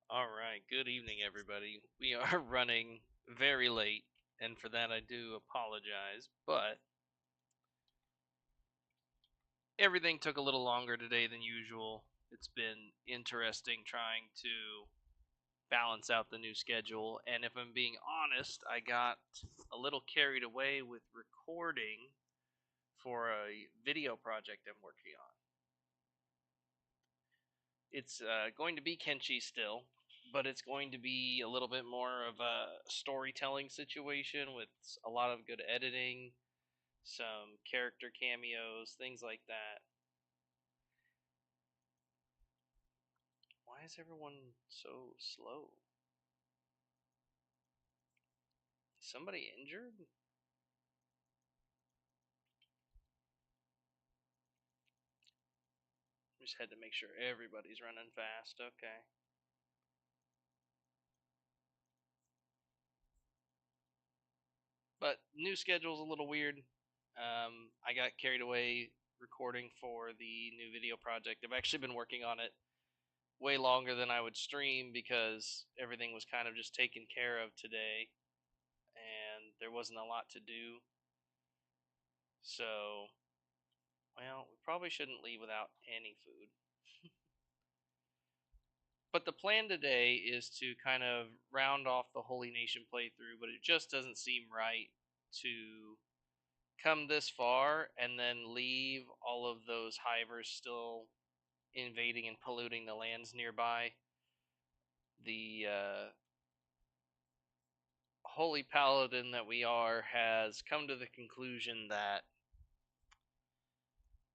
All right, good evening, everybody. We are running very late, and for that I do apologize, but everything took a little longer today than usual. It's been interesting trying to balance out the new schedule, and if I'm being honest, I got a little carried away with recording for a video project I'm working on. It's going to be Kenshi still, but it's going to be a little bit more of a storytelling situation with a lot of good editing, some character cameos, things like that. Why is everyone so slow? Is somebody injured? Just had to make sure everybody's running fast. Okay. But new schedule's a little weird. I got carried away recording for the new video project. I've actually been working on it way longer than I would stream because everything was kind of just taken care of today and there wasn't a lot to do. So, well, we probably shouldn't leave without any food. But the plan today is to kind of round off the Holy Nation playthrough, but it just doesn't seem right to come this far and then leave all of those hivers still invading and polluting the lands nearby. The holy paladin that we are has come to the conclusion that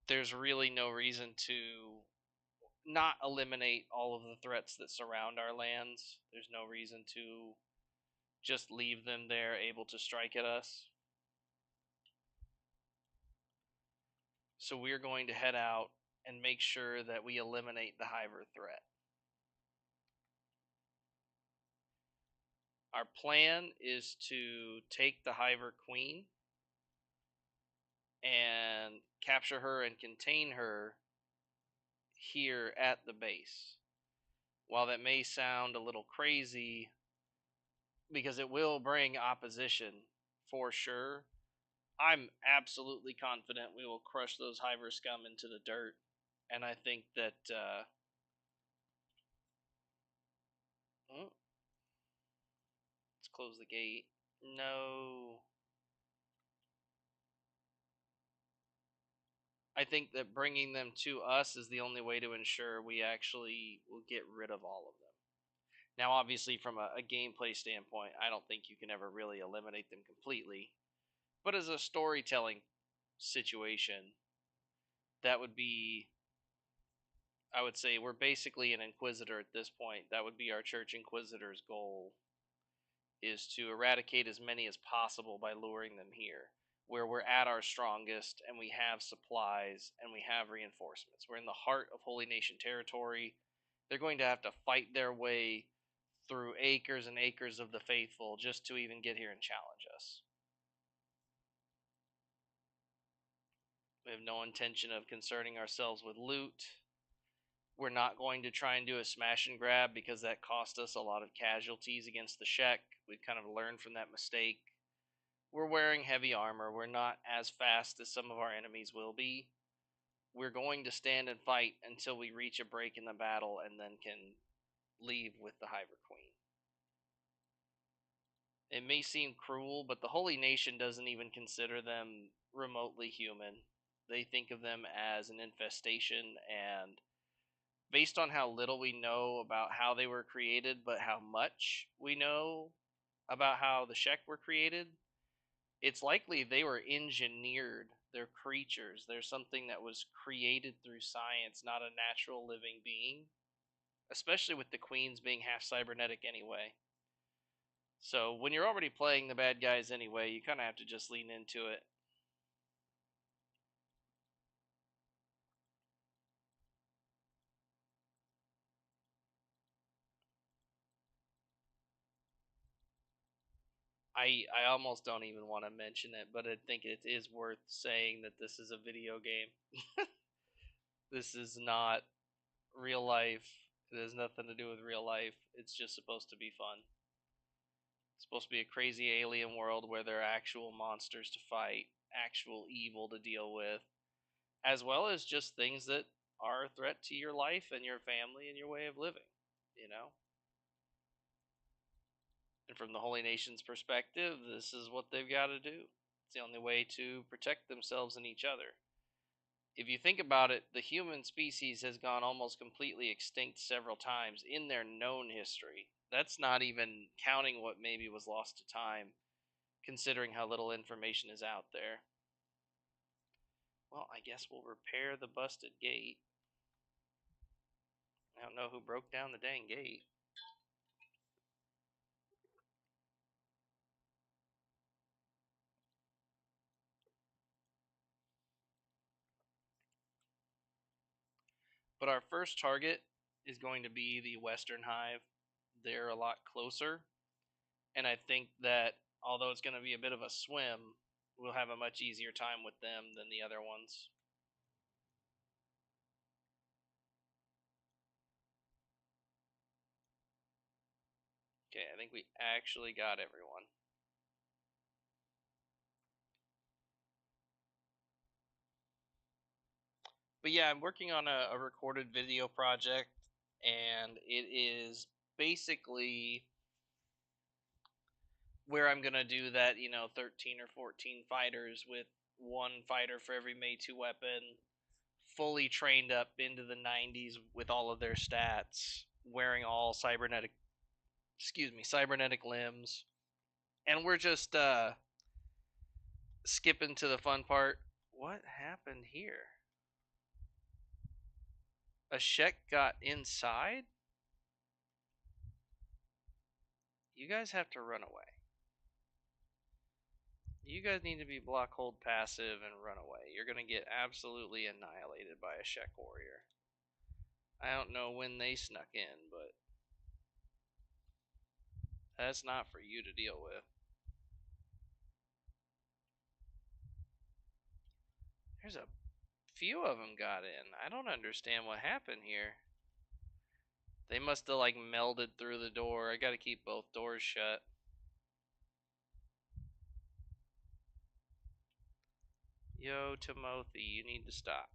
there's really no reason to not eliminate all of the threats that surround our lands. There's no reason to just leave them there able to strike at us. So we're going to head out and make sure that we eliminate the hiver threat. Our plan is to take the hiver queen and capture her and contain her here at the base. While that may sound a little crazy, because it will bring opposition for sure, I'm absolutely confident we will crush those hiver scum into the dirt. And I think that oh, let's close the gate. No. I think that bringing them to us is the only way to ensure we actually will get rid of all of them. Now, obviously, from a gameplay standpoint, I don't think you can ever really eliminate them completely. But as a storytelling situation, that would be, I would say, we're basically an inquisitor at this point. That would be our church inquisitor's goal, is to eradicate as many as possible by luring them here, where we're at our strongest and we have supplies and we have reinforcements. We're in the heart of Holy Nation territory. They're going to have to fight their way through acres and acres of the faithful just to even get here and challenge us. We have no intention of concerning ourselves with loot. We're not going to try and do a smash and grab because that cost us a lot of casualties against the Shek. We've kind of learned from that mistake. We're wearing heavy armor. We're not as fast as some of our enemies will be. We're going to stand and fight until we reach a break in the battle and then can leave with the Hiver Queen. It may seem cruel, but the Holy Nation doesn't even consider them remotely human. They think of them as an infestation, and based on how little we know about how they were created, but how much we know about how the Shek were created, it's likely they were engineered. They're creatures. They're something that was created through science, not a natural living being, especially with the queens being half cybernetic anyway. So when you're already playing the bad guys anyway, you kind of have to just lean into it. I almost don't even want to mention it, but I think it is worth saying that this is a video game. This is not real life. It has nothing to do with real life. It's just supposed to be fun. It's supposed to be a crazy alien world where there are actual monsters to fight, actual evil to deal with, as well as just things that are a threat to your life and your family and your way of living, you know? And from the Holy Nation's perspective, this is what they've got to do. It's the only way to protect themselves and each other. If you think about it, the human species has gone almost completely extinct several times in their known history. That's not even counting what maybe was lost to time, considering how little information is out there. Well, I guess we'll repair the busted gate. I don't know who broke down the dang gate. But our first target is going to be the Western Hive. They're a lot closer. And I think that although it's going to be a bit of a swim, we'll have a much easier time with them than the other ones. Okay, I think we actually got everyone. But yeah, I'm working on a recorded video project, and it is basically where I'm gonna do that, 13 or 14 fighters with one fighter for every Mei 2 weapon, fully trained up into the 90s with all of their stats, wearing all cybernetic limbs. And we're just skipping to the fun part. What happened here? A Shek got inside? You guys have to run away. You guys need to be block, hold, passive, and run away. You're gonna get absolutely annihilated by a Shek warrior. I don't know when they snuck in, but that's not for you to deal with. There's a few of them got in. I don't understand what happened here. They must have like melded through the door. I gotta keep both doors shut. Yo, Timothy, you need to stop.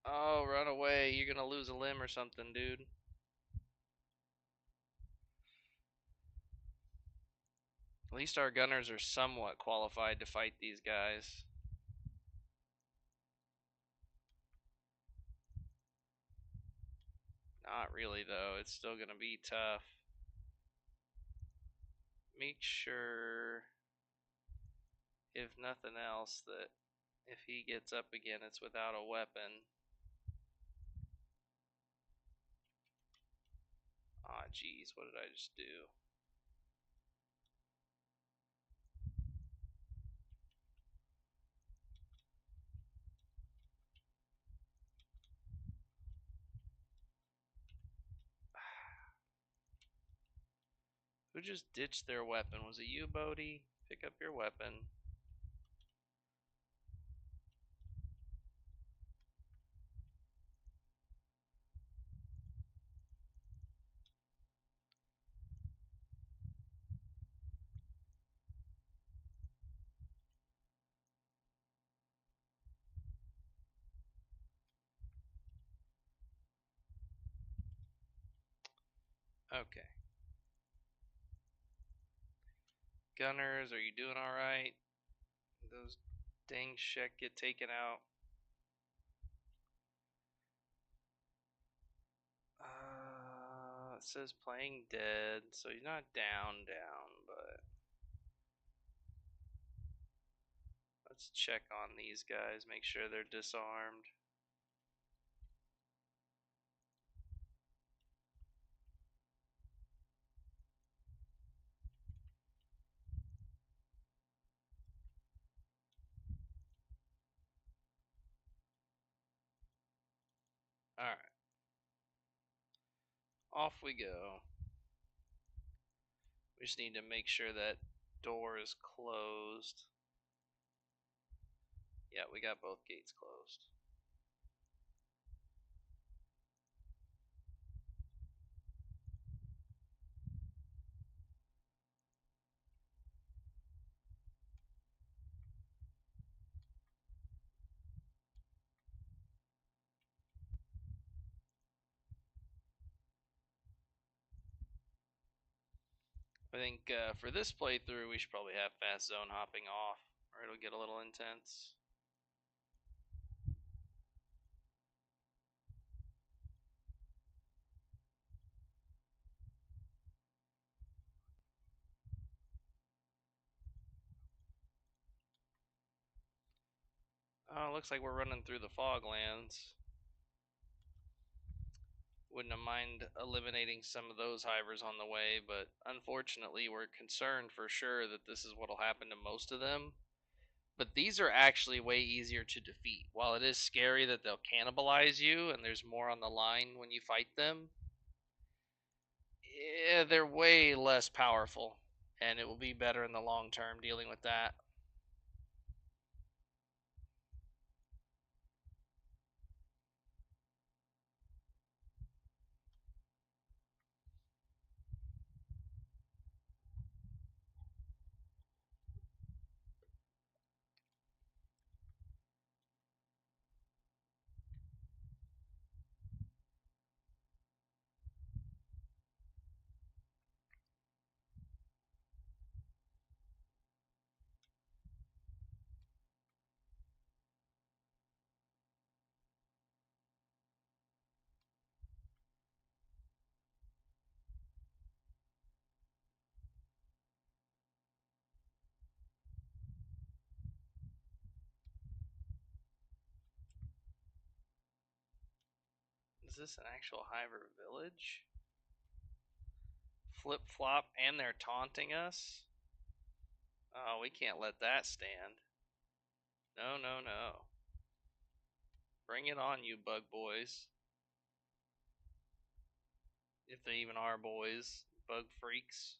Oh, run away. You're gonna lose a limb or something, dude. At least our gunners are somewhat qualified to fight these guys. Not really, though. It's still gonna be tough. Make sure, if nothing else, that if he gets up again, it's without a weapon. Aw, jeez, what did I just do? Who just ditched their weapon? Was it you, Bodhi? Pick up your weapon. Okay. Gunners, are you doing alright? Those dang Shek get taken out. It says playing dead, so he's not down, but let's check on these guys, make sure they're disarmed. Alright. Off we go. We just need to make sure that door is closed. Yeah, we got both gates closed. I think for this playthrough, we should probably have fast zone hopping off, or it'll get a little intense. Oh, looks like we're running through the foglands. Wouldn't have mind eliminating some of those hivers on the way, but unfortunately, we're concerned for sure that this is what'll happen to most of them. But these are actually way easier to defeat. While it is scary that they'll cannibalize you and there's more on the line when you fight them, yeah, they're way less powerful, and it will be better in the long term dealing with that. Is this an actual hiver village? Flip flop, and they're taunting us? Oh, we can't let that stand. No, no, no. Bring it on, you bug boys. If they even are boys. Bug freaks.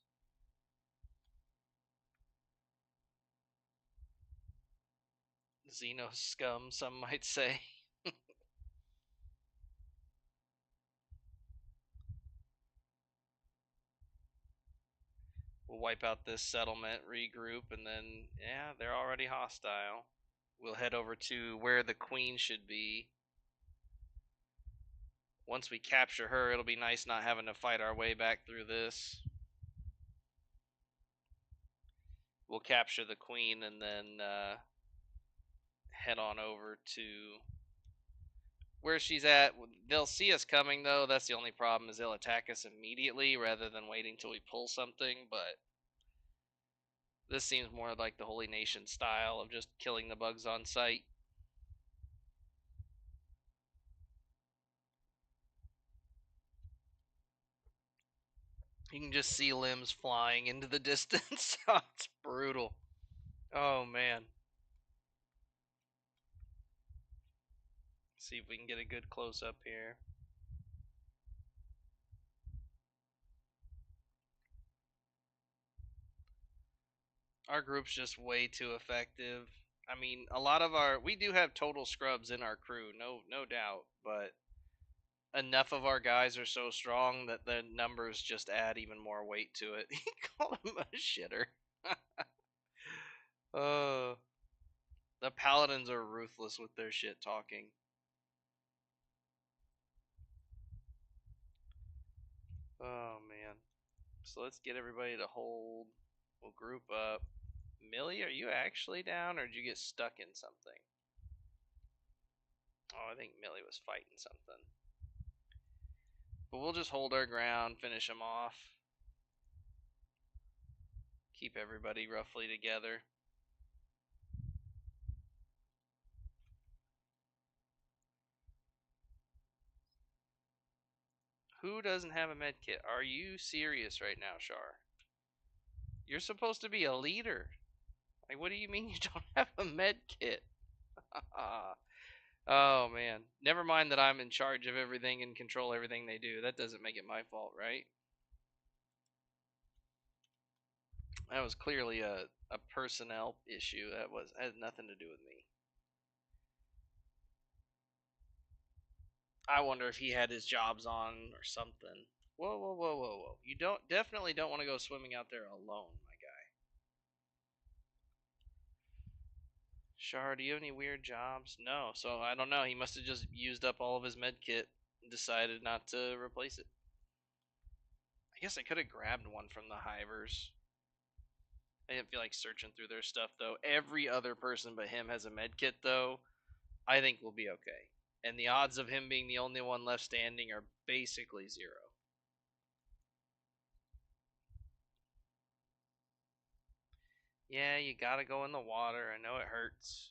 Xeno scum, some might say. We'll wipe out this settlement, regroup, and then, yeah, they're already hostile. We'll head over to where the queen should be. Once we capture her, it'll be nice not having to fight our way back through this. We'll capture the queen and then head on over to where she's at. They'll see us coming, though. That's the only problem, is they'll attack us immediately rather than waiting till we pull something. But this seems more like the Holy Nation style of just killing the bugs on sight. You can just see limbs flying into the distance. It's brutal. Oh, man. See if we can get a good close up here. Our group's just way too effective. I mean, a lot of we do have total scrubs in our crew, no doubt, but enough of our guys are so strong that the numbers just add even more weight to it. He called him a shitter. uh, the paladins are ruthless with their shit talking. Oh man. So let's get everybody to hold. We'll group up. Millie, are you actually down, or did you get stuck in something? Oh, I think Millie was fighting something. But we'll just hold our ground, finish them off. Keep everybody roughly together. Who doesn't have a med kit? Are you serious right now, Shar? You're supposed to be a leader. Like, what do you mean you don't have a med kit? Oh, man. Never mind that I'm in charge of everything and control everything they do. That doesn't make it my fault, right? That was clearly a personnel issue. That had nothing to do with me. I wonder if he had his jobs on or something. Whoa, whoa, whoa, whoa, whoa. You definitely don't want to go swimming out there alone, my guy. Shar, do you have any weird jobs? No, so I don't know. He must have just used up all of his med kit and decided not to replace it. guess I could have grabbed one from the hivers. I didn't feel like searching through their stuff though. Every other person but him has a med kit though. I think we'll be okay. And the odds of him being the only one left standing are basically zero. Yeah, you gotta go in the water. I know it hurts.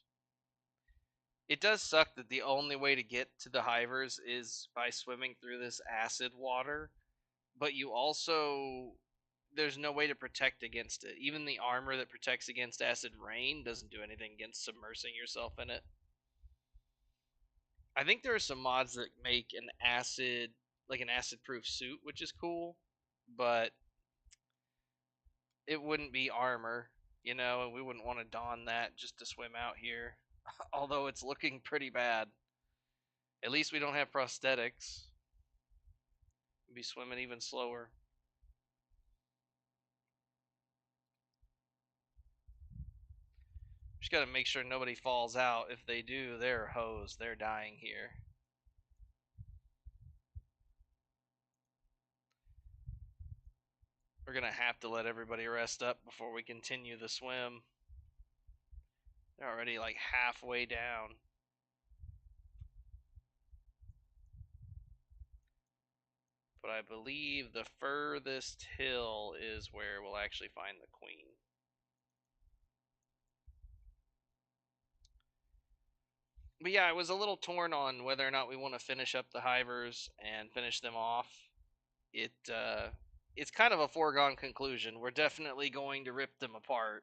It does suck that the only way to get to the hivers is by swimming through this acid water, but you also there's no way to protect against it. Even the armor that protects against acid rain doesn't do anything against submersing yourself in it. I think there are some mods that make an acid proof suit, which is cool, but it wouldn't be armor, and we wouldn't want to don that just to swim out here. Although it's looking pretty bad. At least we don't have prosthetics. We'd be swimming even slower. Just gotta make sure nobody falls out. If they do, they're hosed. They're dying here. We're gonna have to let everybody rest up before we continue the swim. They're already like halfway down. But I believe the furthest hill is where we'll actually find the queen. But yeah, I was a little torn on whether or not we want to finish up the hivers and finish them off. It's kind of a foregone conclusion. We're definitely going to rip them apart.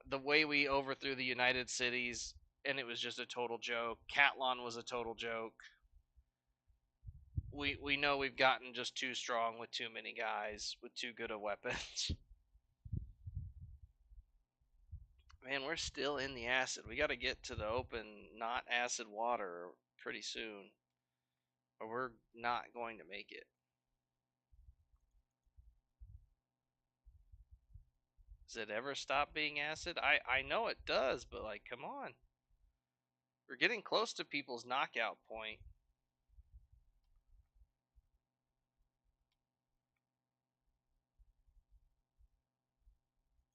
The way we overthrew the United Cities, and it was just a total joke. Catlon was a total joke. We know we've gotten just too strong with too many guys with too good of weapons. Man, we're still in the acid. We got to get to the open, not acid water pretty soon, or we're not going to make it. Does it ever stop being acid? I know it does, but like, come on. We're getting close to people's knockout point.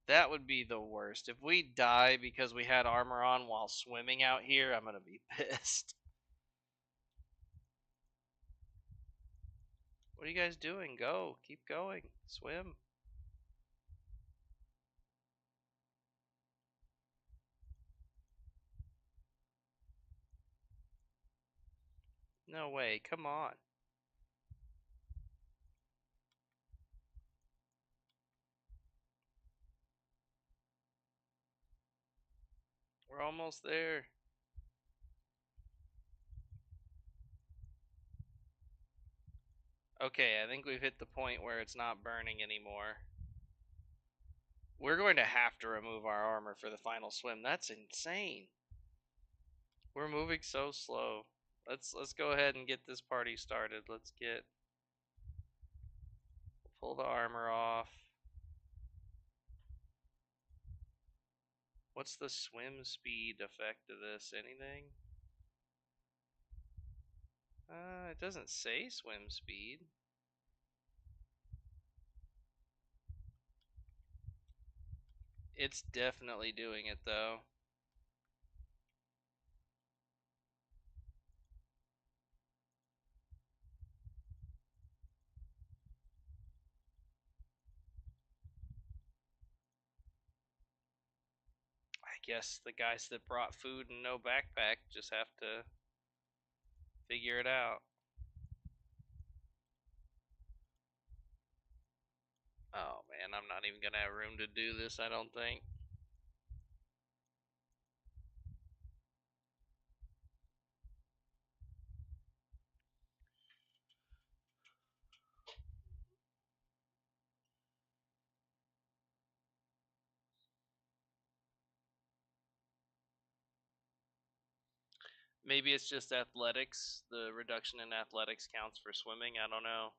That would be the worst. If we die because we had armor on while swimming out here, I'm gonna be pissed. What are you guys doing? Go. Keep going. Swim. No way. Come on. We're almost there. Okay, I think we've hit the point where it's not burning anymore. We're going to have to remove our armor for the final swim. That's insane. We're moving so slow. Let's go ahead and get this party started. Pull the armor off. What's the swim speed effect of this? Anything? It doesn't say swim speed. It's definitely doing it though. I guess the guys that brought food and no backpack just have to figure it out. Oh man, I'm not even gonna have room to do this, I don't think. Maybe it's just athletics. The reduction in athletics counts for swimming. I don't know.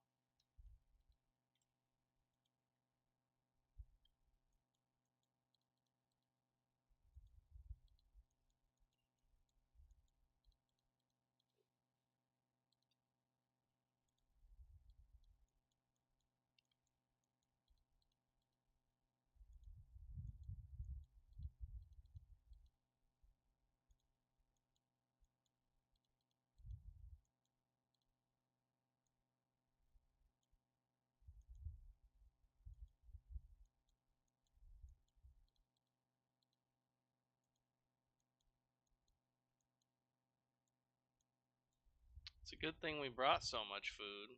It's a good thing we brought so much food.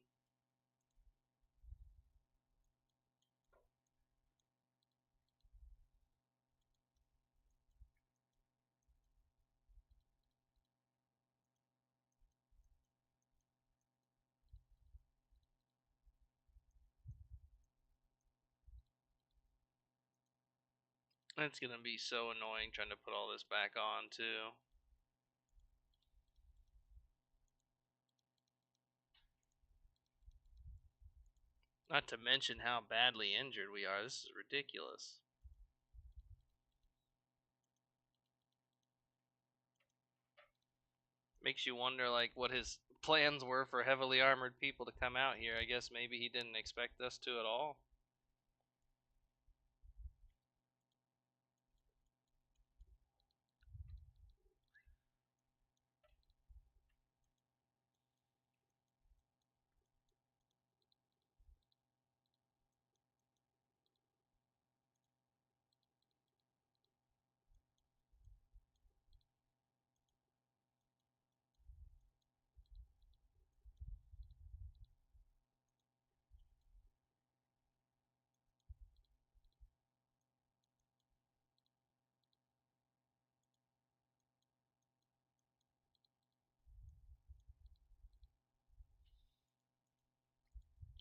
It's gonna be so annoying trying to put all this back on, too. Not to mention how badly injured we are. This is ridiculous. Makes you wonder, like, what his plans were for heavily armored people to come out here. I guess maybe he didn't expect us to at all.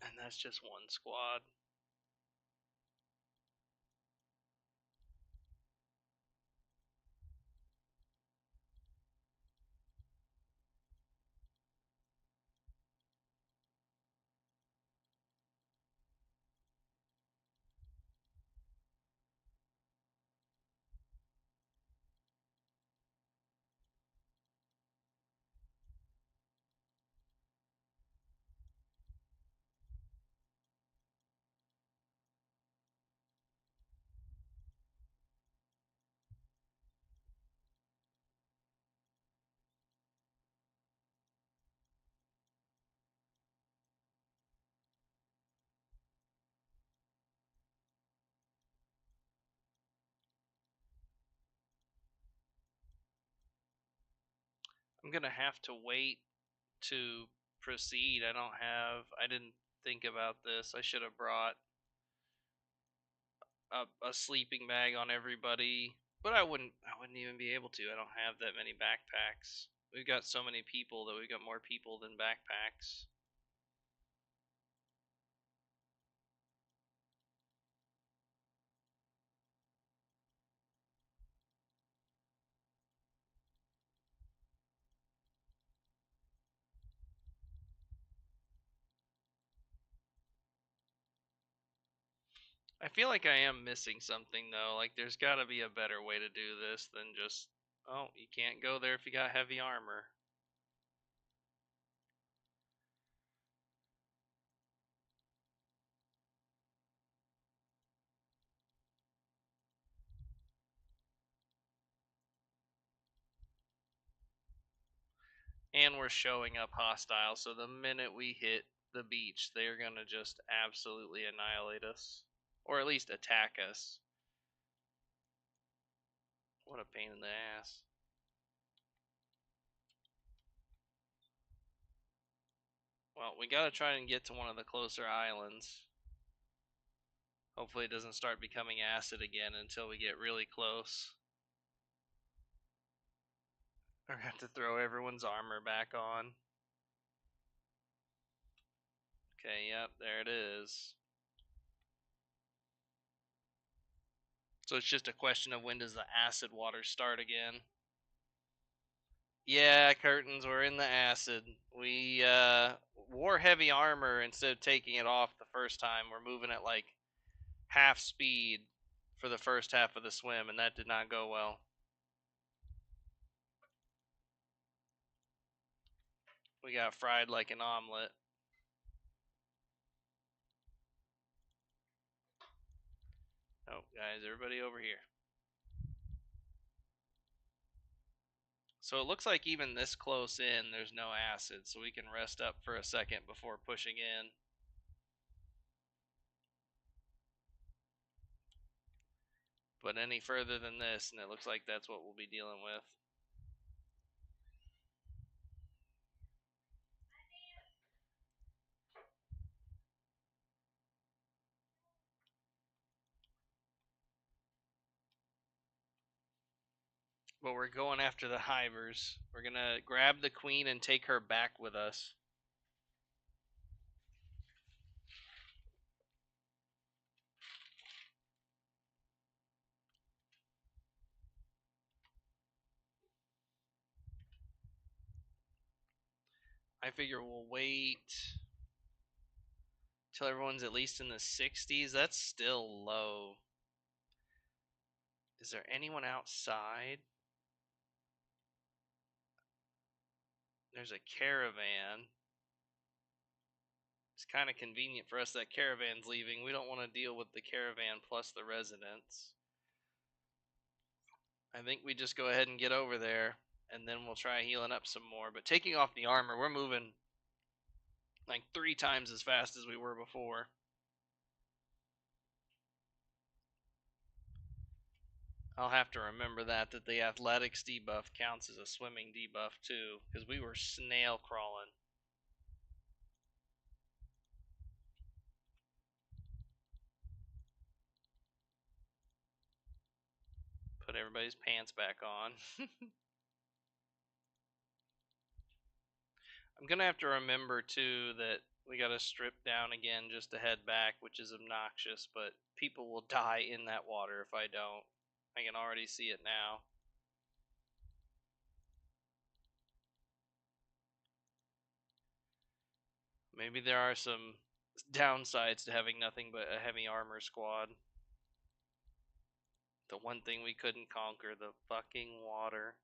And that's just one squad. I'm gonna have to wait to proceed. I didn't think about this. I should have brought a sleeping bag on everybody, but I wouldn't even be able to. I don't have that many backpacks. We've got so many people that we've got more people than backpacks. I feel like I am missing something though. Like there's got to be a better way to do this than just, oh, you can't go there if you got heavy armor. And we're showing up hostile, so the minute we hit the beach, they're going to just absolutely annihilate us. Or at least attack us. What a pain in the ass. Well, we gotta try and get to one of the closer islands. Hopefully it doesn't start becoming acid again until we get really close. Or have to throw everyone's armor back on. Okay, yep, there it is. So it's just a question of when does the acid water start again. Yeah, curtains were in the acid. We wore heavy armor instead of taking it off the first time. We're moving at like half speed for the first half of the swim, and that did not go well. We got fried like an omelet. Oh, guys, everybody over here. So it looks like even this close in, there's no acid, so we can rest up for a second before pushing in. But any further than this, and it looks like that's what we'll be dealing with. But we're going after the hivers. We're gonna grab the queen and take her back with us. I figure we'll wait till everyone's at least in the 60s. That's still low. Is there anyone outside? There's a caravan. It's kind of convenient for us that caravan's leaving. We don't want to deal with the caravan plus the residents. I think we just go ahead and get over there, and then we'll try healing up some more. But taking off the armor, we're moving like 3 times as fast as we were before. I'll have to remember that the athletics debuff counts as a swimming debuff too, because we were snail crawling. Put everybody's pants back on. I'm gonna have to remember too that we gotta strip down again just to head back, which is obnoxious, but people will die in that water if I don't. I can already see it now. Maybe there are some downsides to having nothing but a heavy armor squad. The one thing we couldn't conquer, the fucking water.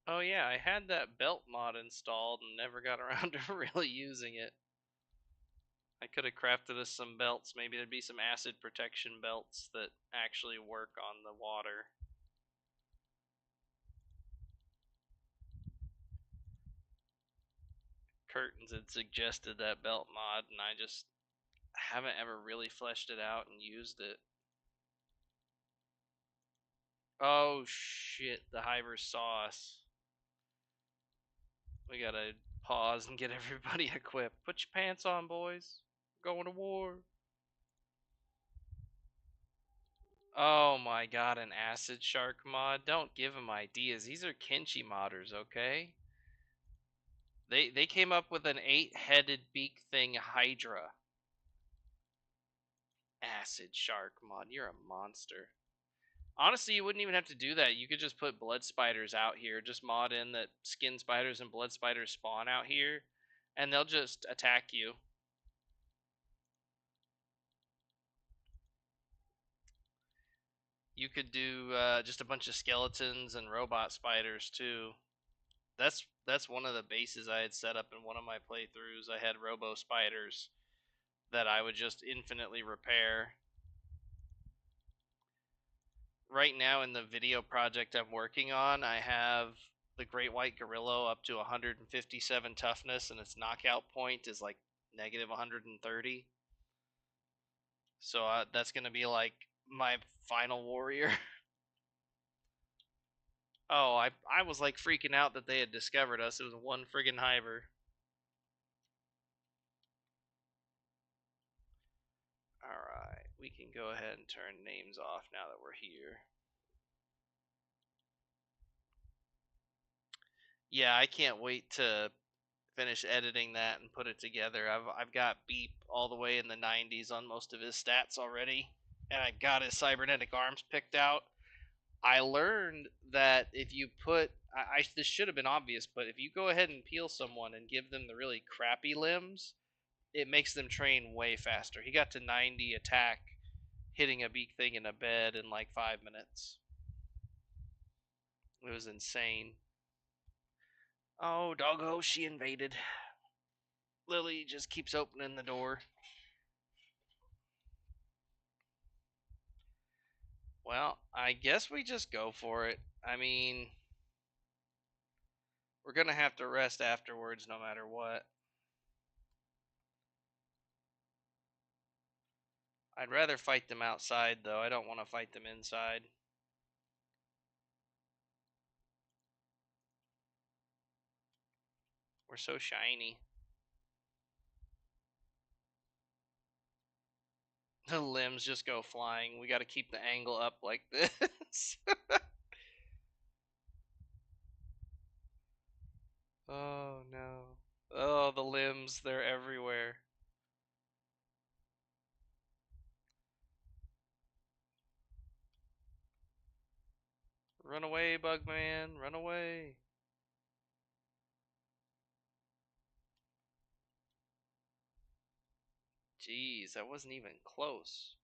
Oh yeah, I had that belt mod installed and never got around to really using it. I could have crafted us some belts. Maybe there'd be some acid protection belts that actually work on the water. Curtains had suggested that belt mod, and I just haven't ever really fleshed it out and used it. Oh shit, the hivers saw us. We gotta pause and get everybody equipped. Put your pants on, boys. We're going to war. Oh my god, an acid shark mod? Don't give them ideas. These are Kenshi modders, okay? They came up with an 8-headed beak thing hydra. Acid shark mod. You're a monster. Honestly, you wouldn't even have to do that. You could just put blood spiders out here. Just mod in that skin spiders and blood spiders spawn out here, and they'll just attack you. You could do just a bunch of skeletons and robot spiders too. That's one of the bases I had set up in one of my playthroughs. I had robo spiders that I would just infinitely repair. Right now in the video project I'm working on, I have the great white gorilla up to 157 toughness, and its knockout point is like negative 130. So that's gonna be like my final warrior. Oh, I was like freaking out that they had discovered us. It was one friggin' hiver. Alright, we can go ahead and turn names off now that we're here. Yeah, I can't wait to finish editing that and put it together. I've got Beep all the way in the 90s on most of his stats already, and I've got his cybernetic arms picked out. I learned that if you put this should have been obvious, but if you go ahead and peel someone and give them the really crappy limbs, it makes them train way faster. He got to 90 attack hitting a beak thing in a bed in like 5 minutes. It was insane. Oh, doggo, she invaded. Lily just keeps opening the door. Well, I guess we just go for it. I mean, we're going to have to rest afterwards no matter what. I'd rather fight them outside, though. I don't want to fight them inside. We're so shiny. The limbs just go flying. We got to keep the angle up like this. Oh no. Oh, the limbs, they're everywhere. Run away, Bugman. Run away. Jeez, that wasn't even close.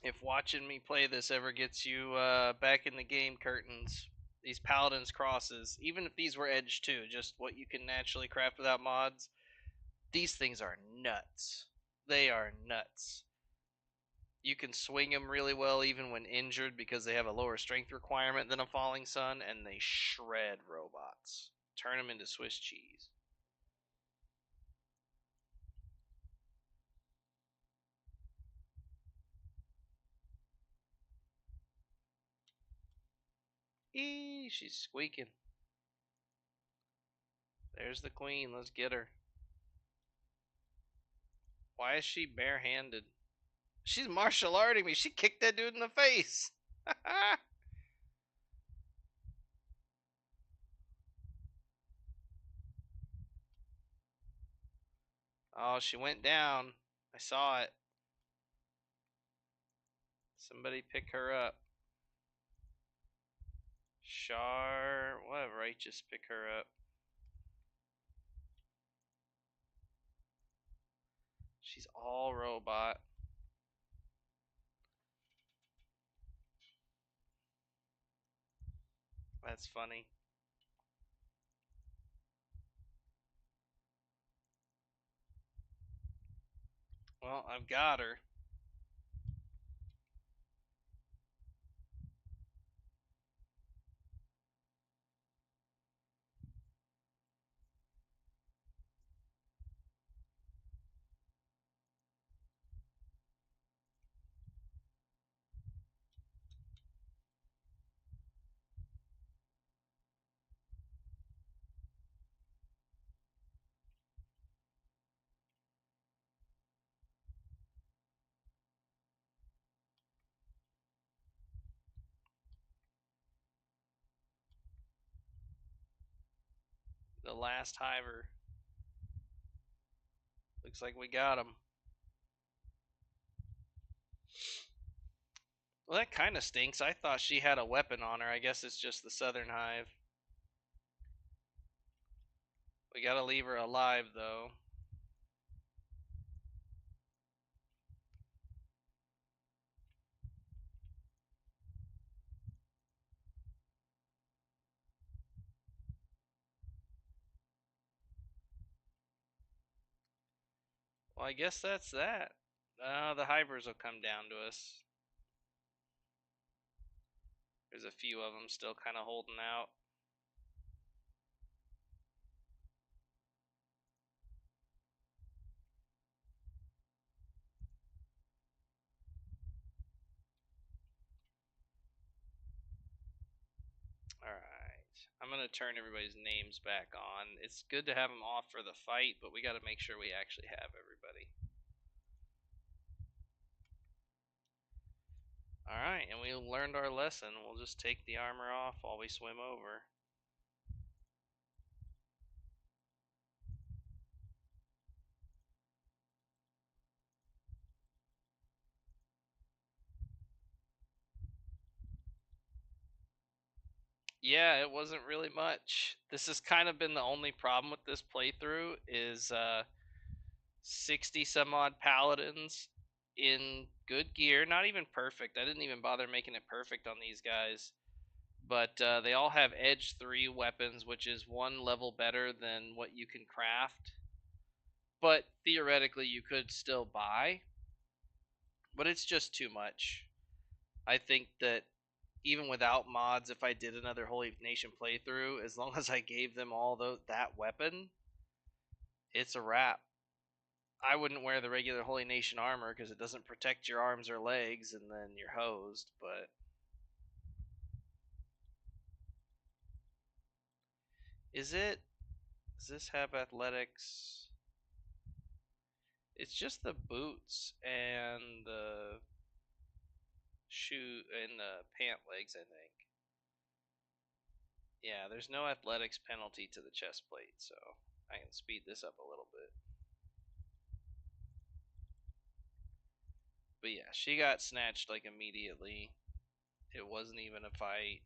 If watching me play this ever gets you back in the game, Curtains, these Paladins crosses, even if these were Edge too, just what you can naturally craft without mods, these things are nuts. They are nuts. You can swing them really well even when injured because they have a lower strength requirement than a Falling Sun, and they shred robots. Turn them into Swiss cheese. Eee, she's squeaking. There's the queen. Let's get her. Why is she barehanded? She's martial arting me. She kicked that dude in the face. Oh, she went down. I saw it. Somebody pick her up. Char, whatever. Righteous, pick her up. She's all robot. That's funny. Well, I've got her. The last hiver. Looks like we got him. Well, that kind of stinks. I thought she had a weapon on her. I guess it's just the Southern Hive. We gotta leave her alive, though. Well, I guess that's that. The hivers will come down to us. There's a few of them still kind of holding out. Alright. I'm going to turn everybody's names back on. It's good to have them off for the fight, but we got to make sure we actually have everybody. Alright, and we learned our lesson. We'll just take the armor off while we swim over. Yeah, it wasn't really much. This has kind of been the only problem with this playthrough is 60 some odd paladins in good gear, not even perfect. I didn't even bother making it perfect on these guys. But they all have edge 3 weapons, which is one level better than what you can craft. But theoretically you could still buy. But it's just too much. I think that even without mods, if I did another Holy Nation playthrough, as long as I gave them all that weapon, it's a wrap. I wouldn't wear the regular Holy Nation armor because it doesn't protect your arms or legs, and then you're hosed. But is it? Does this have athletics? It's just the boots and the shoe and the pant legs, I think. Yeah, there's no athletics penalty to the chest plate, so I can speed this up a little bit. But yeah, she got snatched like immediately. It wasn't even a fight.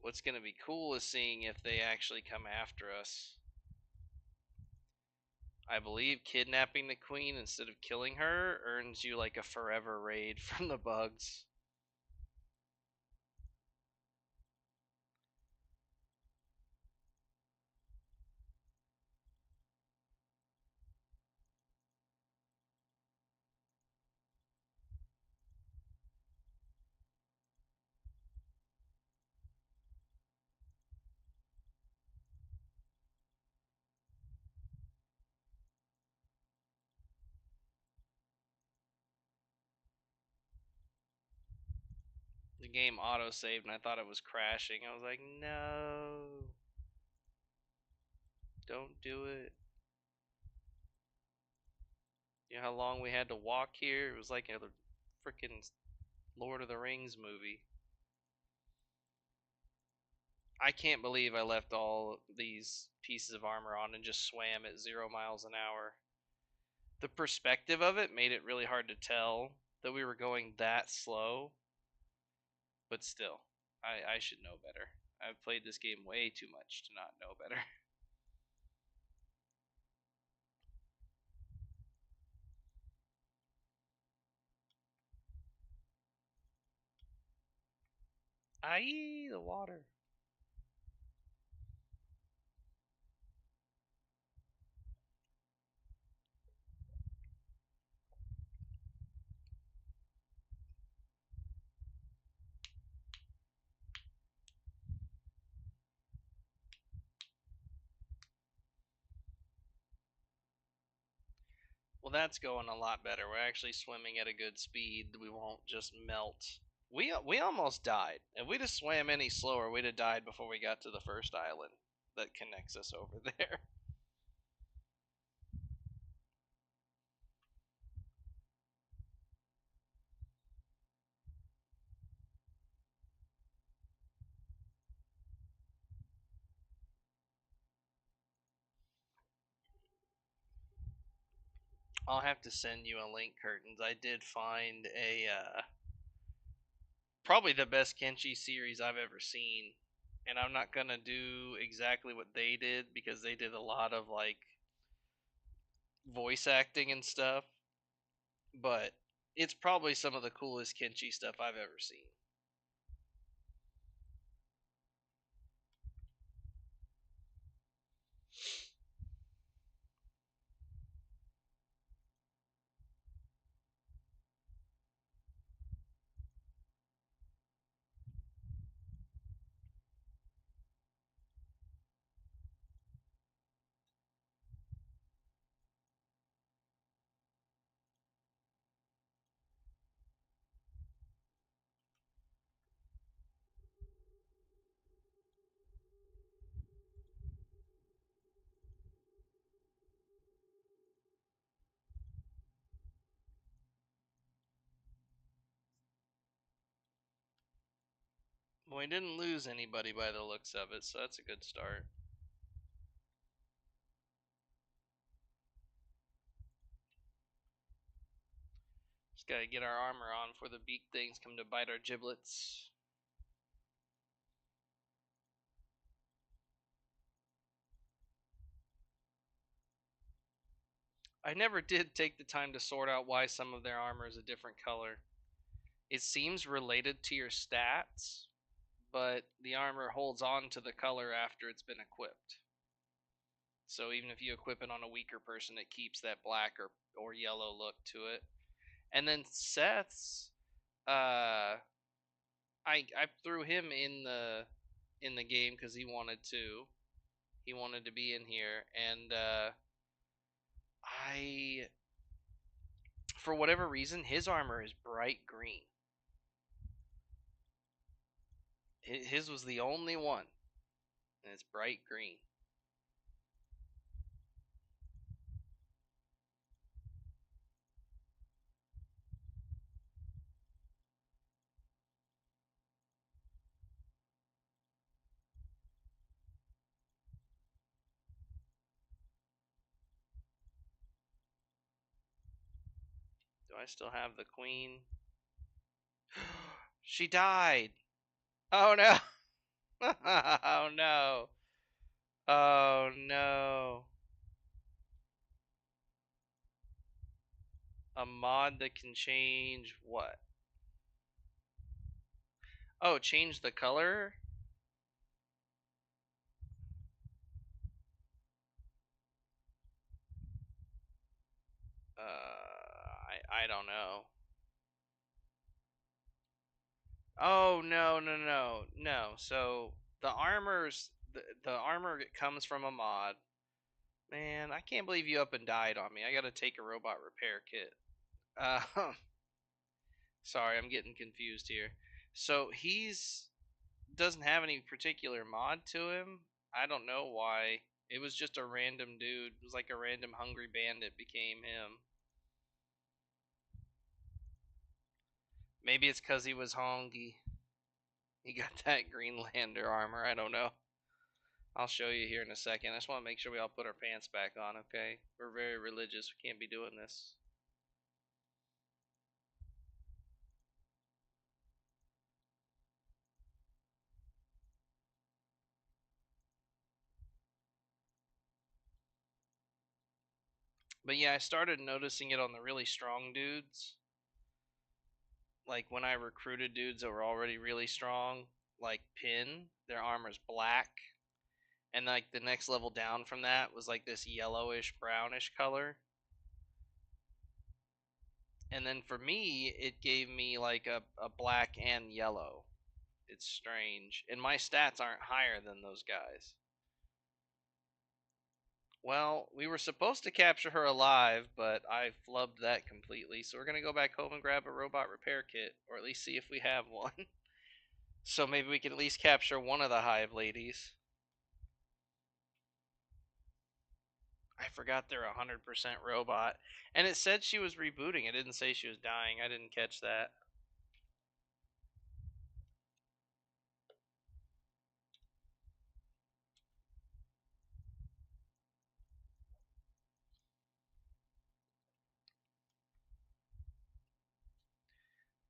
What's going to be cool is seeing if they actually come after us. I believe kidnapping the queen instead of killing her earns you like a forever raid from the bugs. The game auto saved and I thought it was crashing. I was like, no, don't do it. You know how long we had to walk here? It was like a freaking Lord of the Rings movie. I can't believe I left all these pieces of armor on and just swam at 0 miles an hour. The perspective of it made it really hard to tell that we were going that slow, but still, I should know better. I've played this game way too much to not know better. Aye, the water. Well, that's going a lot better. We're actually swimming at a good speed. We won't just melt. We almost died. If we'd have swam any slower, we'd have died before we got to the first island that connects us over there. I'll have to send you a link, Curtains. I did find a probably the best Kenshi series I've ever seen. And I'm not gonna do exactly what they did because they did a lot of like voice acting and stuff, but it's probably some of the coolest Kenshi stuff I've ever seen. Well, we didn't lose anybody by the looks of it, so that's a good start. Just gotta get our armor on before the beak things come to bite our giblets. I never did take the time to sort out why some of their armor is a different color. It seems related to your stats, but the armor holds on to the color after it's been equipped. So even if you equip it on a weaker person, it keeps that black or yellow look to it. And then Seth's, I threw him in the game because he wanted to. He wanted to be in here, and For whatever reason, his armor is bright green. His was the only one, and it's bright green. Do I still have the queen? She died. Oh no. Oh no. Oh no. A mod that can change what? Oh, change the color? I don't know. Oh no. So the armor comes from a mod. Man, I can't believe you up and died on me. I gotta take a robot repair kit. Uh, sorry, I'm getting confused here. So he's doesn't have any particular mod to him. I don't know why. It was just a random dude. It was like a random hungry bandit became him. Maybe it's because he was honky. He got that Greenlander armor. I don't know. I'll show you here in a second. I just want to make sure we all put our pants back on, okay? We're very religious. We can't be doing this. But yeah, I started noticing it on the really strong dudes. Like when I recruited dudes that were already really strong, like Pin, their armor's black. And like the next level down from that was like this yellowish brownish color. And then for me, it gave me like a black and yellow. It's strange. And my stats aren't higher than those guys. Well, we were supposed to capture her alive, but I flubbed that completely. So we're going to go back home and grab a robot repair kit, or at least see if we have one. So maybe we can at least capture one of the hive ladies. I forgot they're 100% robot. And it said she was rebooting. It didn't say she was dying. I didn't catch that.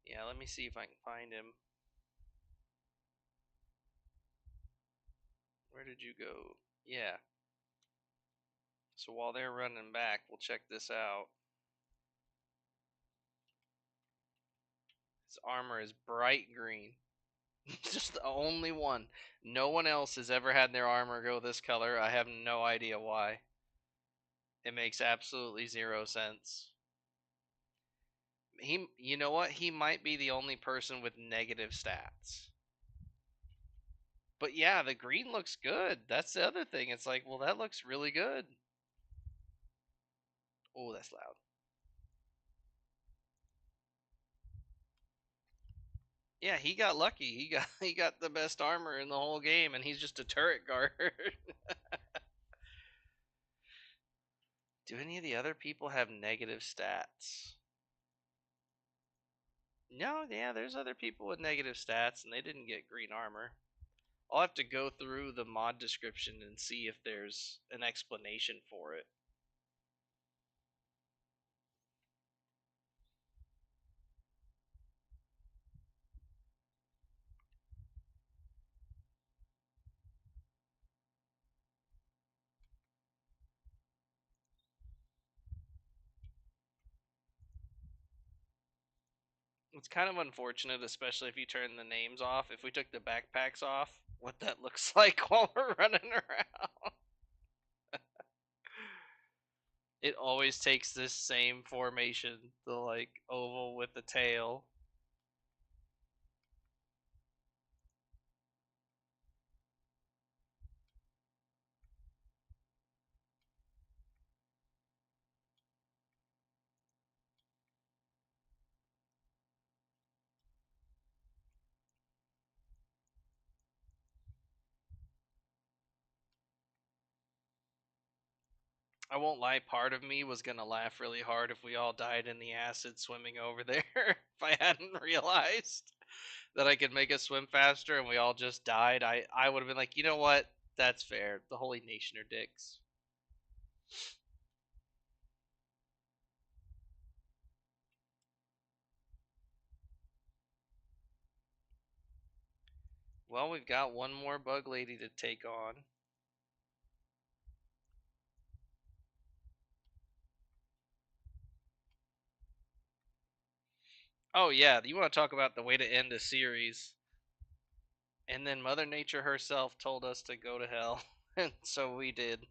Yeah, let me see if I can find him. Where did you go? Yeah. So while they're running back, we'll check this out. His armor is bright green. Just the only one. No one else has ever had their armor go this color. I have no idea why. It makes absolutely zero sense. You know what? He might be the only person with negative stats. But yeah, the green looks good. That's the other thing. It's like, well, that looks really good. Oh, that's loud. Yeah, he got lucky. He got the best armor in the whole game, and he's just a turret guard. Do any of the other people have negative stats? No, yeah, there's other people with negative stats, and they didn't get green armor. I'll have to go through the mod description and see if there's an explanation for it. It's kind of unfortunate, especially if you turn the names off. If we took the backpacks off, what that looks like while we're running around. It always takes this same formation, the like oval with the tail. I won't lie, part of me was gonna laugh really hard if we all died in the acid swimming over there. If I hadn't realized that I could make us swim faster and we all just died, I would have been like, you know what? That's fair. The Holy Nation are dicks. Well, we've got one more bug lady to take on. Oh yeah, you want to talk about the way to end a series? And then Mother Nature herself told us to go to hell, and so we did.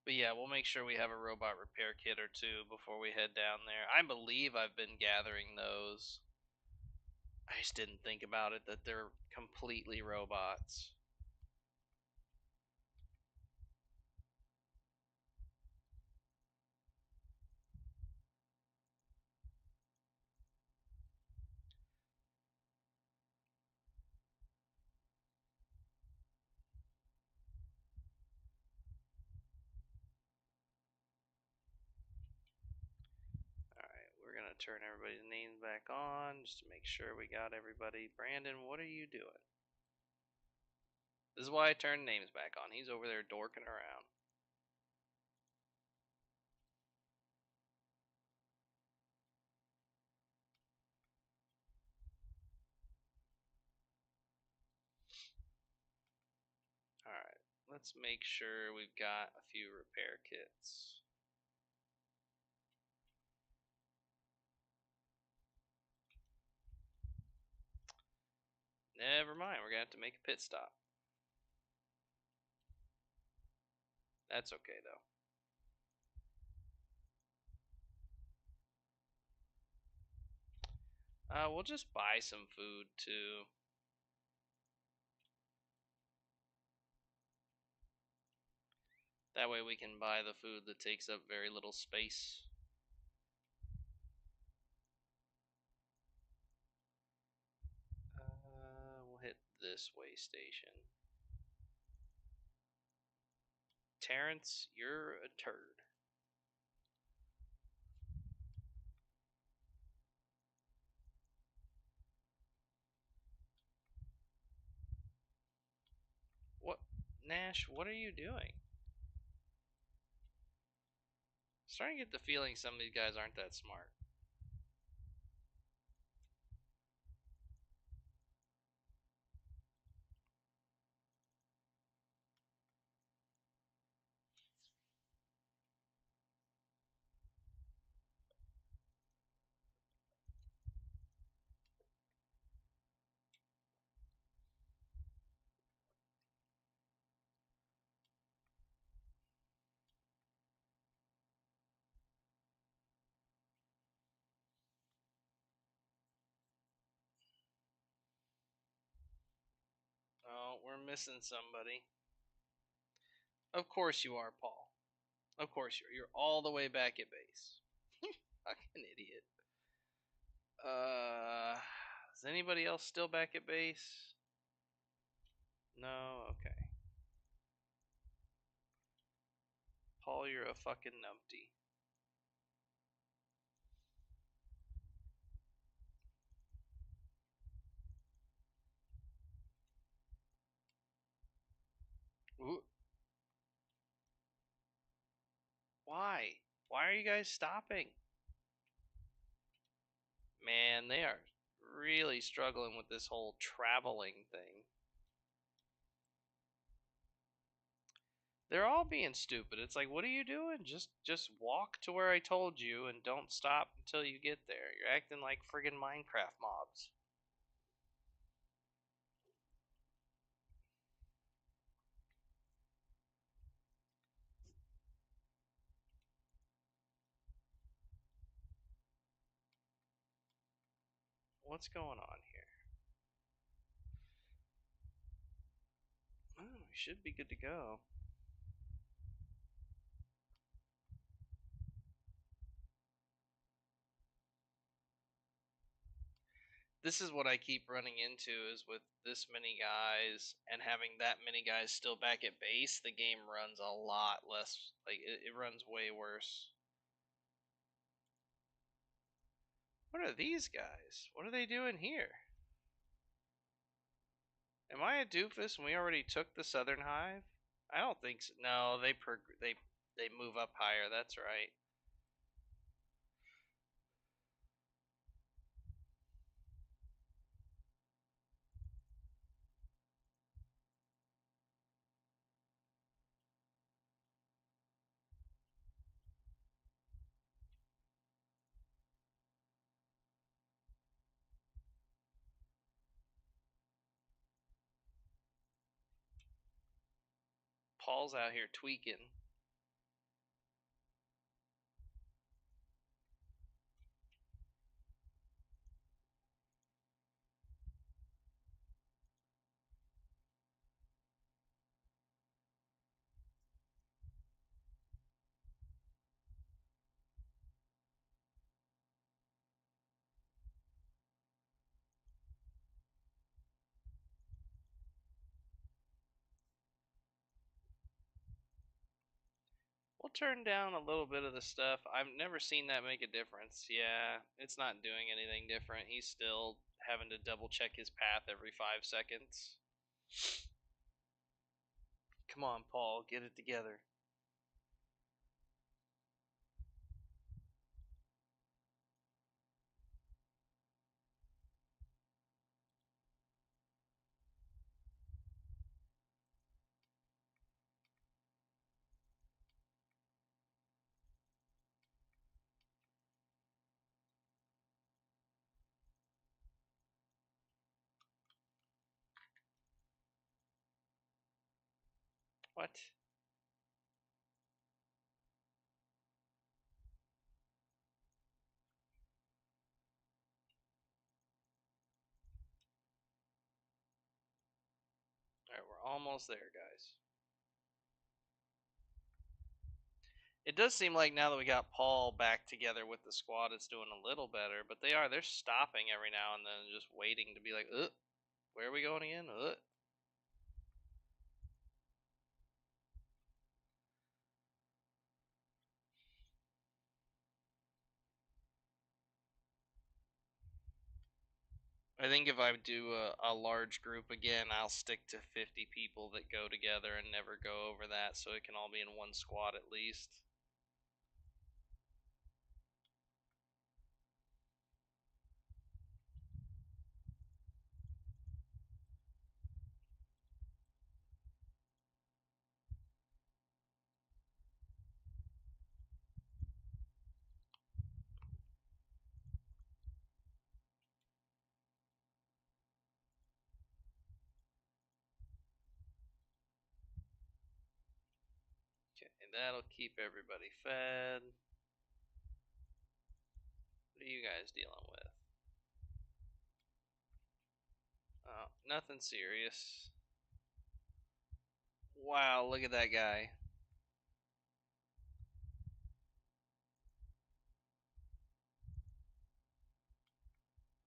But yeah, we'll make sure we have a robot repair kit or two before we head down there. I believe I've been gathering those. I just didn't think about it that they're completely robots. Alright, we're gonna turn everybody's names back on just to make sure we got everybody. Brandon, what are you doing? This is why I turned names back on. He's over there dorking around. Alright, let's make sure we've got a few repair kits. Never mind, we're gonna have to make a pit stop. That's okay though. We'll just buy some food too. That way we can buy the food that takes up very little space. We'll hit this way station. Terrence, you're a turd. What? Nash, what are you doing? Starting to get the feeling some of these guys aren't that smart. Oh, we're missing somebody. Of course you are, Paul. Of course you are. You're all the way back at base. Fucking idiot. Is anybody else still back at base? No? Okay. Paul, you're a fucking numpty. Ooh. Why? Why are you guys stopping? Man, they are really struggling with this whole traveling thing. They're all being stupid. It's like, what are you doing? Just walk to where I told you and don't stop until you get there. You're acting like friggin' Minecraft mobs. What's going on here? Oh, we should be good to go. This is what I keep running into is with this many guys and having that many guys still back at base, the game runs a lot less. Like it runs way worse. What are these guys? What are they doing here? Am I a doofus and we already took the southern hive? I don't think so. No, they move up higher. That's right. Paul's out here tweaking. We'll turn down a little bit of the stuff. I've never seen that make a difference. Yeah, it's not doing anything different. He's still having to double check his path every 5 seconds. Come on, Paul, get it together. What? Alright, we're almost there, guys. It does seem like now that we got Paul back together with the squad, it's doing a little better, but they're stopping every now and then, just waiting to be like, where are we going again? I think if I do a large group again, I'll stick to 50 people that go together and never go over that, so it can all be in one squad at least. Okay, that'll keep everybody fed. What are you guys dealing with? Oh, nothing serious. Wow, look at that guy.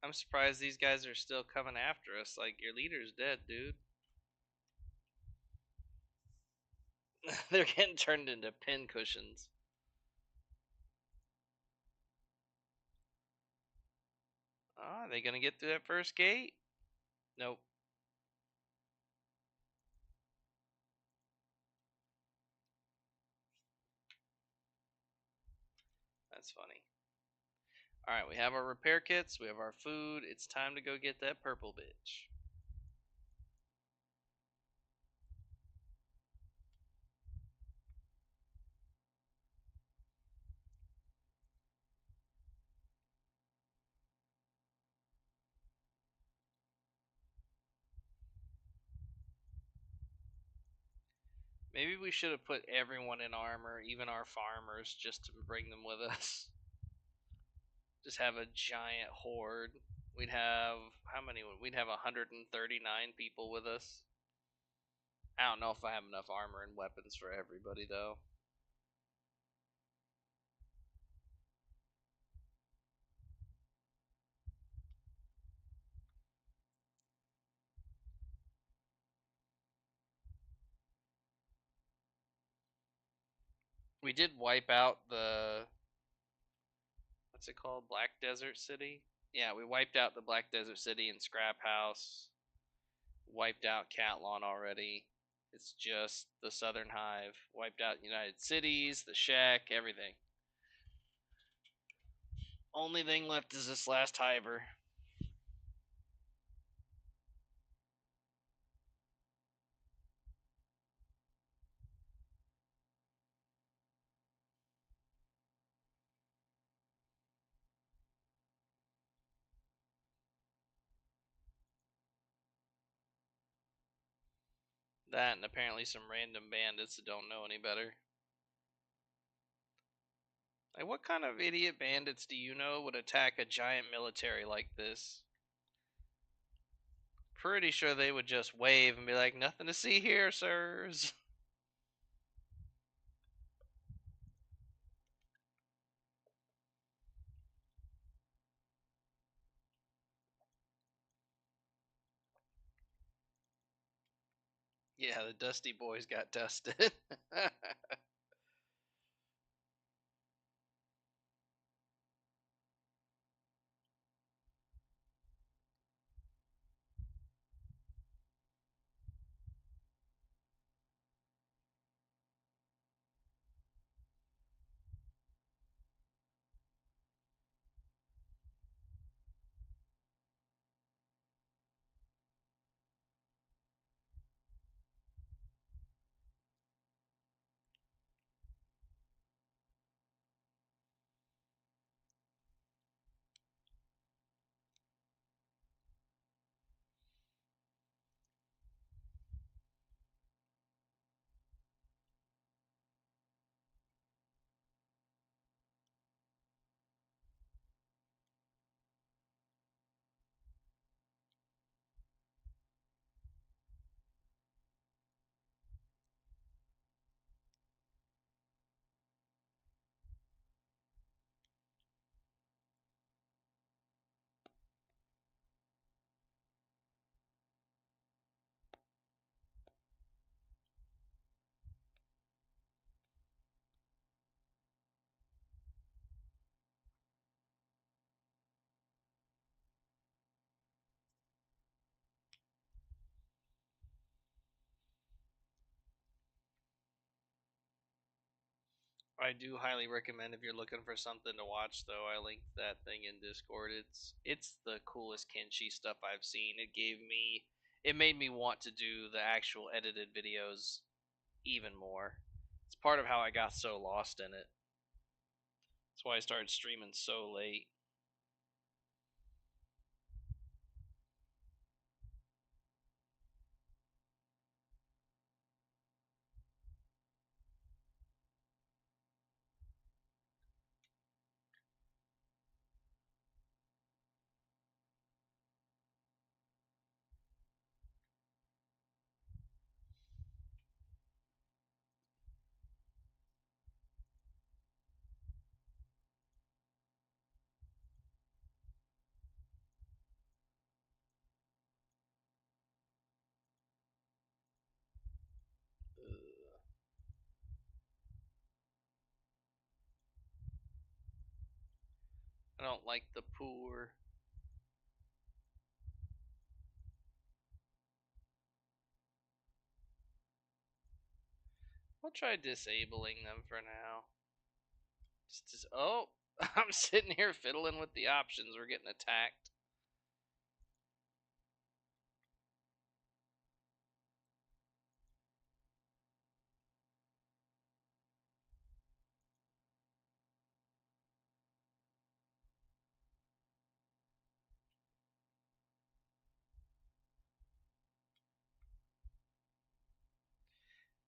I'm surprised these guys are still coming after us. Like, your leader's dead, dude. They're getting turned into pin cushions. Oh, are they gonna get through that first gate? Nope. That's funny. Alright, we have our repair kits, we have our food. It's time to go get that purple bitch. Maybe we should have put everyone in armor, even our farmers, just to bring them with us. Just have a giant horde We'd have how many? We'd have 139 people with us. I don't know if I have enough armor and weapons for everybody though. We did wipe out the what's it called? Black Desert City? Yeah, we wiped out the Black Desert City and Scrap House. Wiped out Catlawn already. It's just the Southern Hive. Wiped out United Cities, the Shack, everything. Only thing left is this last hiver. That and apparently some random bandits that don't know any better. Like, what kind of idiot bandits do you know would attack a giant military like this? Pretty sure they would just wave and be like, nothing to see here, sirs. Yeah, the Dusty Boys got dusted. I do highly recommend if you're looking for something to watch though. I linked that thing in Discord. It's the coolest Kenshi stuff I've seen. It made me want to do the actual edited videos even more. It's part of how I got so lost in it. That's why I started streaming so late. Ugh. I don't like the poor. I'll try disabling them for now. Oh, I'm sitting here fiddling with the options. We're getting attacked.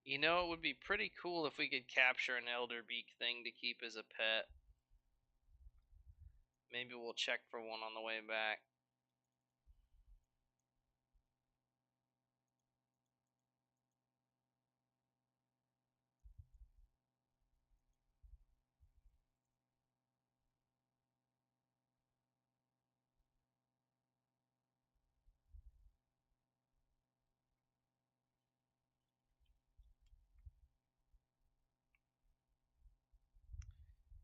You know, it would be pretty cool if we could capture an elder beak thing to keep as a pet. Maybe we'll check for one on the way back.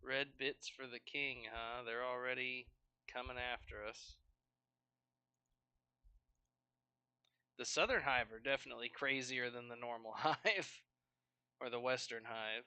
Red bits for the king, huh? They're already coming after us. The southern hive are definitely crazier than the normal hive. Or the western hive.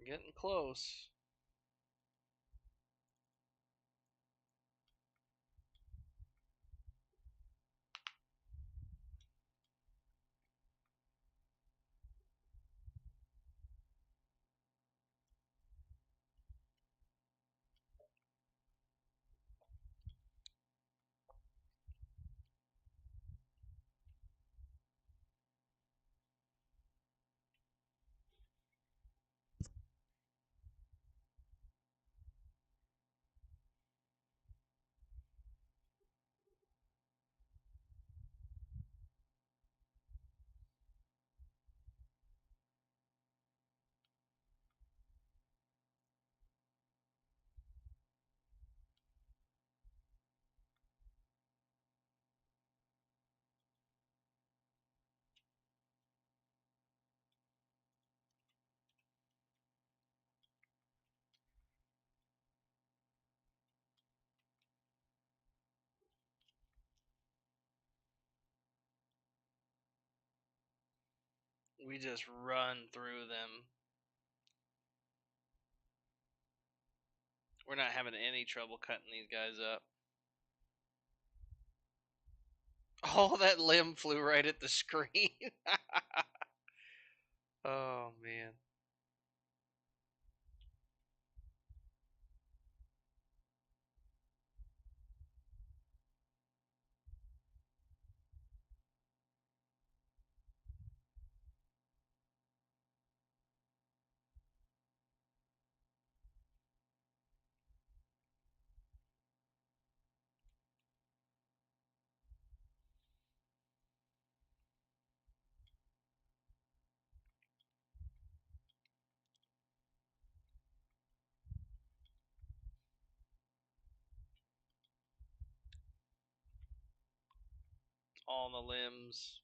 We're getting close. We just run through them. We're not having any trouble cutting these guys up. Oh, that limb flew right at the screen. Oh, man. All the limbs.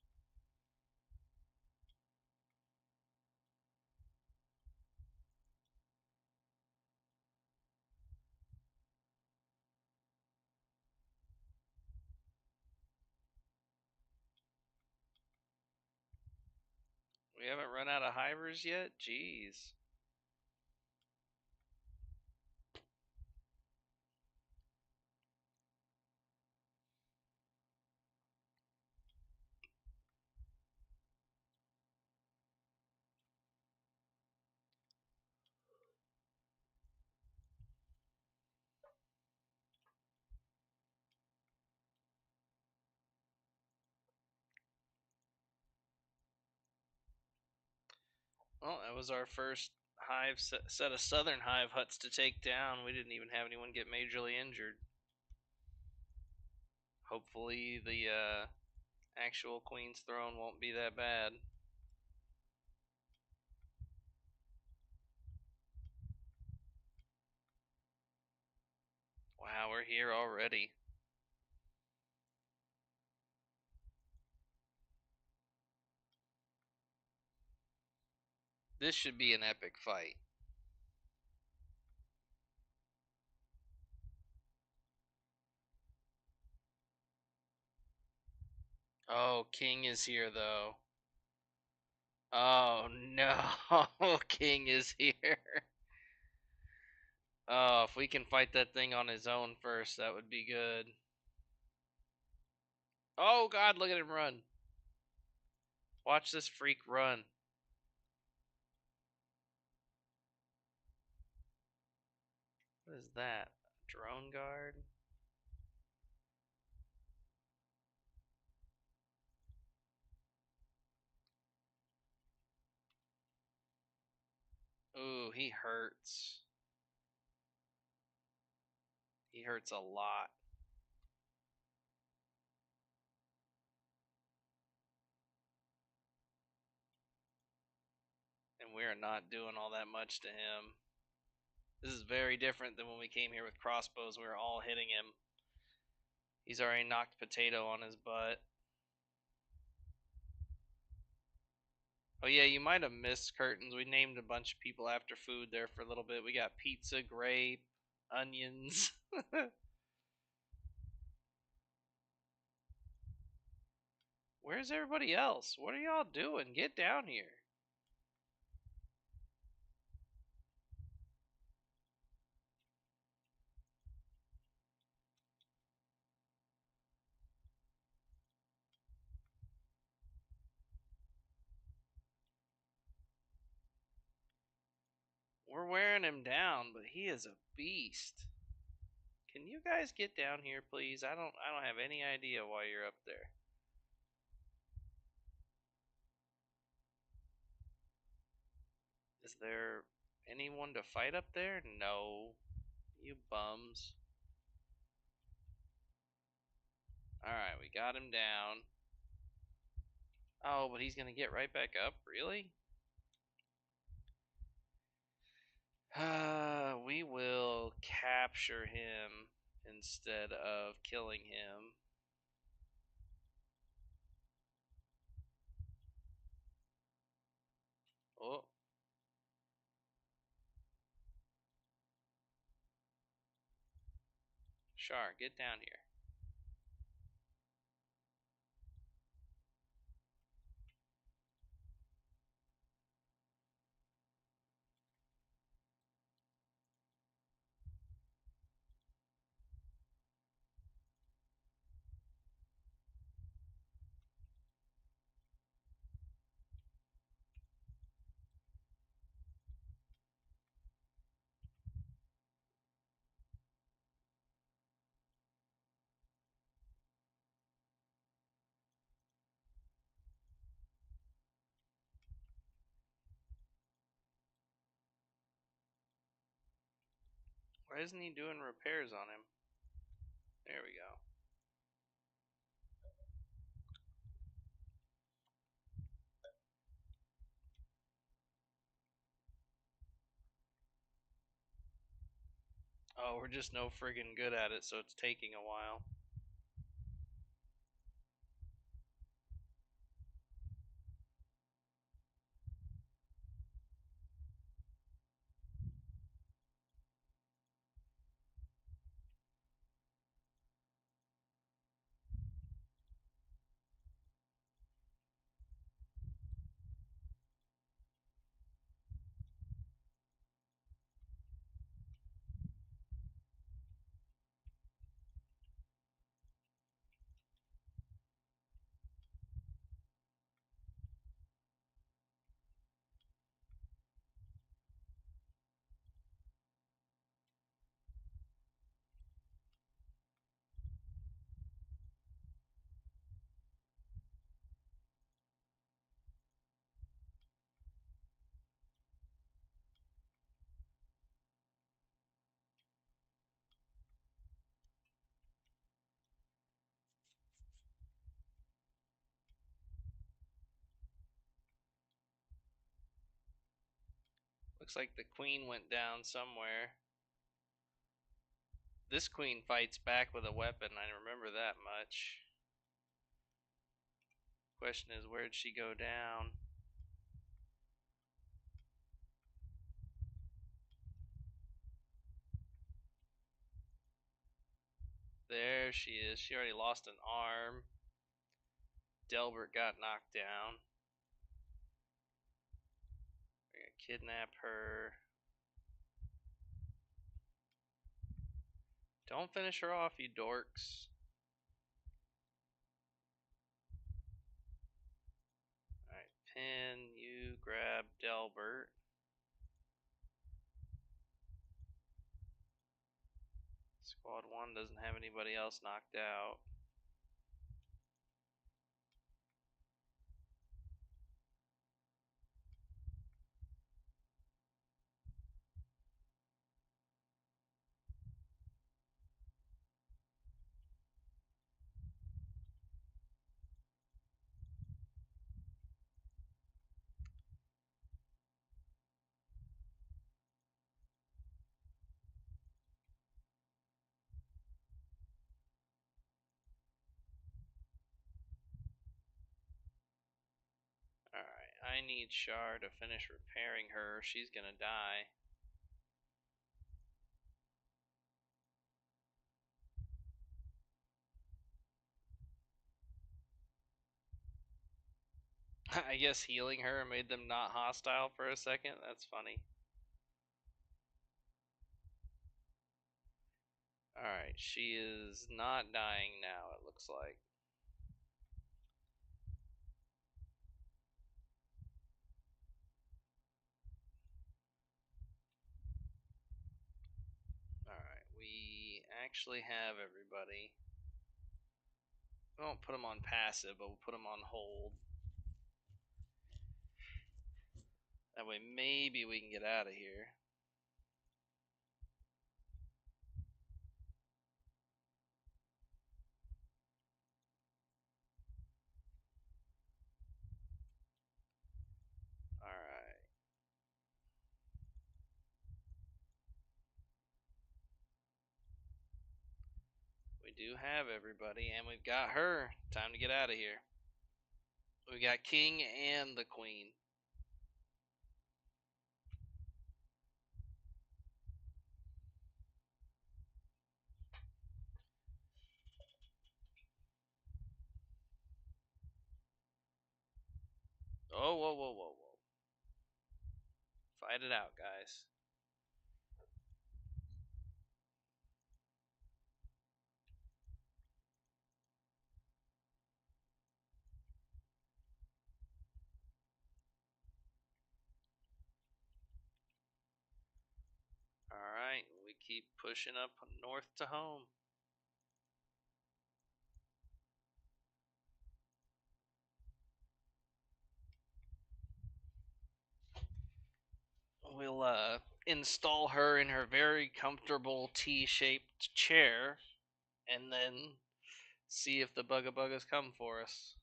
We haven't run out of hivers yet? Jeez. Well, that was our first hive set of southern hive huts to take down. We didn't even have anyone get majorly injured. Hopefully the actual queen's throne won't be that bad. Wow, we're here already. This should be an epic fight. Oh, King is here though. Oh no, King is here. Oh, if we can fight that thing on his own first, that would be good. Oh god, look at him run. Watch this freak run. What is that? Drone guard? Ooh, he hurts. He hurts a lot. And we are not doing all that much to him. This is very different than when we came here with crossbows. We were all hitting him. He's already knocked potato on his butt. Oh yeah, you might have missed curtains. We named a bunch of people after food there for a little bit. We got pizza, grape, onions. Where's everybody else? What are y'all doing? Get down here. We're wearing him down, but he is a beast. Can you guys get down here, please? I don't have any idea why you're up there. Is there anyone to fight up there? No. You bums. Alright, we got him down. Oh, but he's gonna get right back up? Really? We will capture him instead of killing him. Oh. Char, get down here. Why isn't he doing repairs on him? There we go. Oh, we're just no friggin' good at it, so it's taking a while. Looks like the queen went down somewhere. This queen fights back with a weapon, I remember that much. Question is, where'd she go down? There she is. She already lost an arm. Delbert got knocked down. We're gonna kidnap her. Don't finish her off, you dorks. Alright, pin, you grab Delbert. Squad 1 doesn't have anybody else knocked out. Alright, I need Char to finish repairing her. She's gonna die. I guess healing her made them not hostile for a second. That's funny. Alright, she is not dying now, it looks like. Alright, we actually have everybody. We won't put them on passive, but we'll put them on hold. That way maybe we can get out of here. Alright. We do have everybody, and we've got her. Time to get out of here. We got King and the Queen. Oh, whoa, whoa, whoa, whoa. Fight it out, guys. Alright, we keep pushing up north to home. We'll install her in her very comfortable T-shaped chair, and then see if the Bugga Buggas come for us.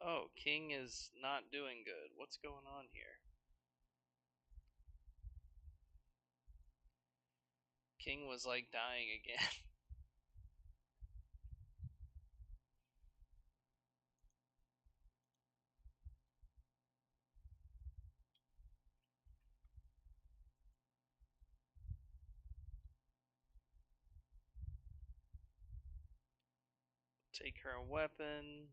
Oh, King is not doing good. What's going on here? King was like dying again. Take her weapon.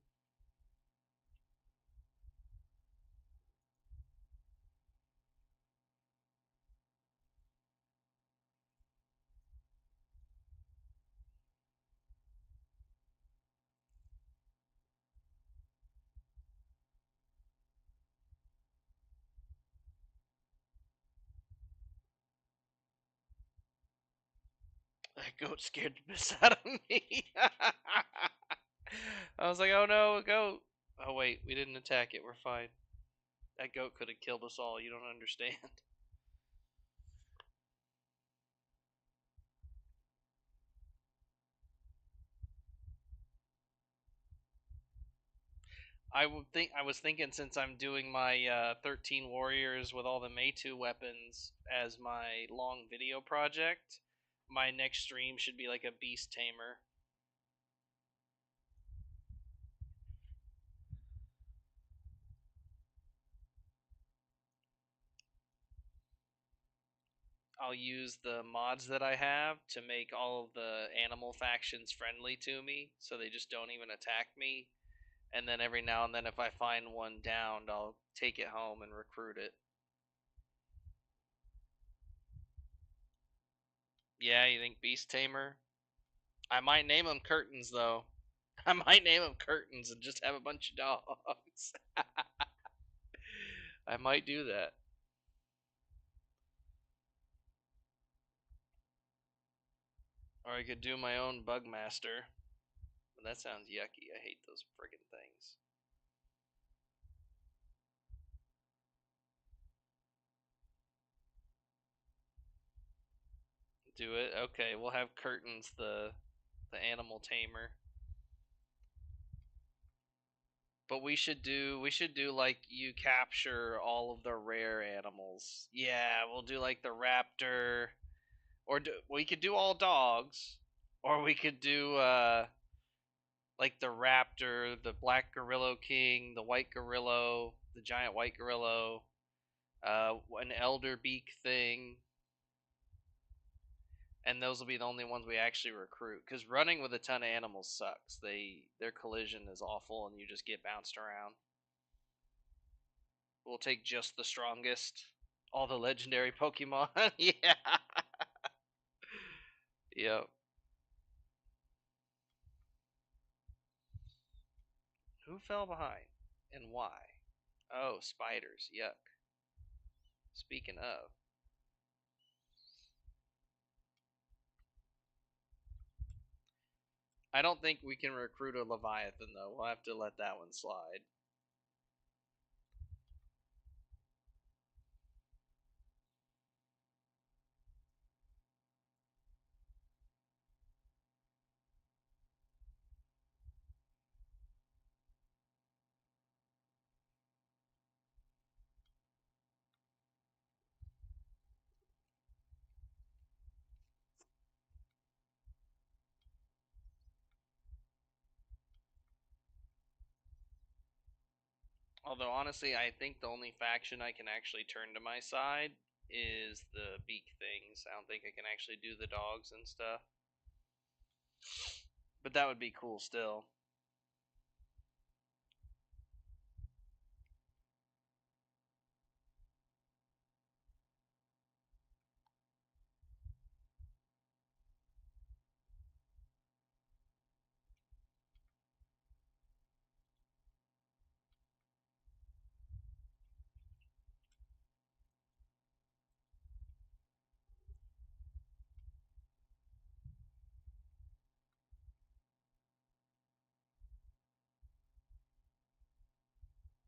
That goat scared the piss out of me. I was like, oh no, a goat. Oh wait, we didn't attack it. We're fine. That goat could have killed us all. You don't understand. I was thinking, since I'm doing my 13 warriors with all the Meitu weapons as my long video project, my next stream should be like a beast tamer. I'll use the mods that I have to make all of the animal factions friendly to me, so they just don't even attack me. And then every now and then, if I find one downed, I'll take it home and recruit it. Yeah, you think Beast Tamer? I might name him Curtains though. I might name him Curtains and just have a bunch of dogs. I might do that. Or I could do my own Bugmaster. But that sounds yucky. I hate those friggin' things. Do it? Okay, we'll have Curtains the animal tamer. But we should do like you capture all of the rare animals. Yeah, we'll do like the raptor, or we could do all dogs, or we could do like the raptor, the black gorilla king, the white gorilla, the giant white gorilla, an elder beak thing, and those will be the only ones we actually recruit. Because running with a ton of animals sucks. Their collision is awful, and you just get bounced around. We'll take just the strongest, all the legendary Pokemon. Yeah, yep. Who fell behind and why? Oh, spiders. Yuck. Speaking of, I don't think we can recruit a Leviathan though. We'll have to let that one slide. Although honestly, I think the only faction I can actually turn to my side is the beak things. I don't think I can actually do the dogs and stuff. But that would be cool still.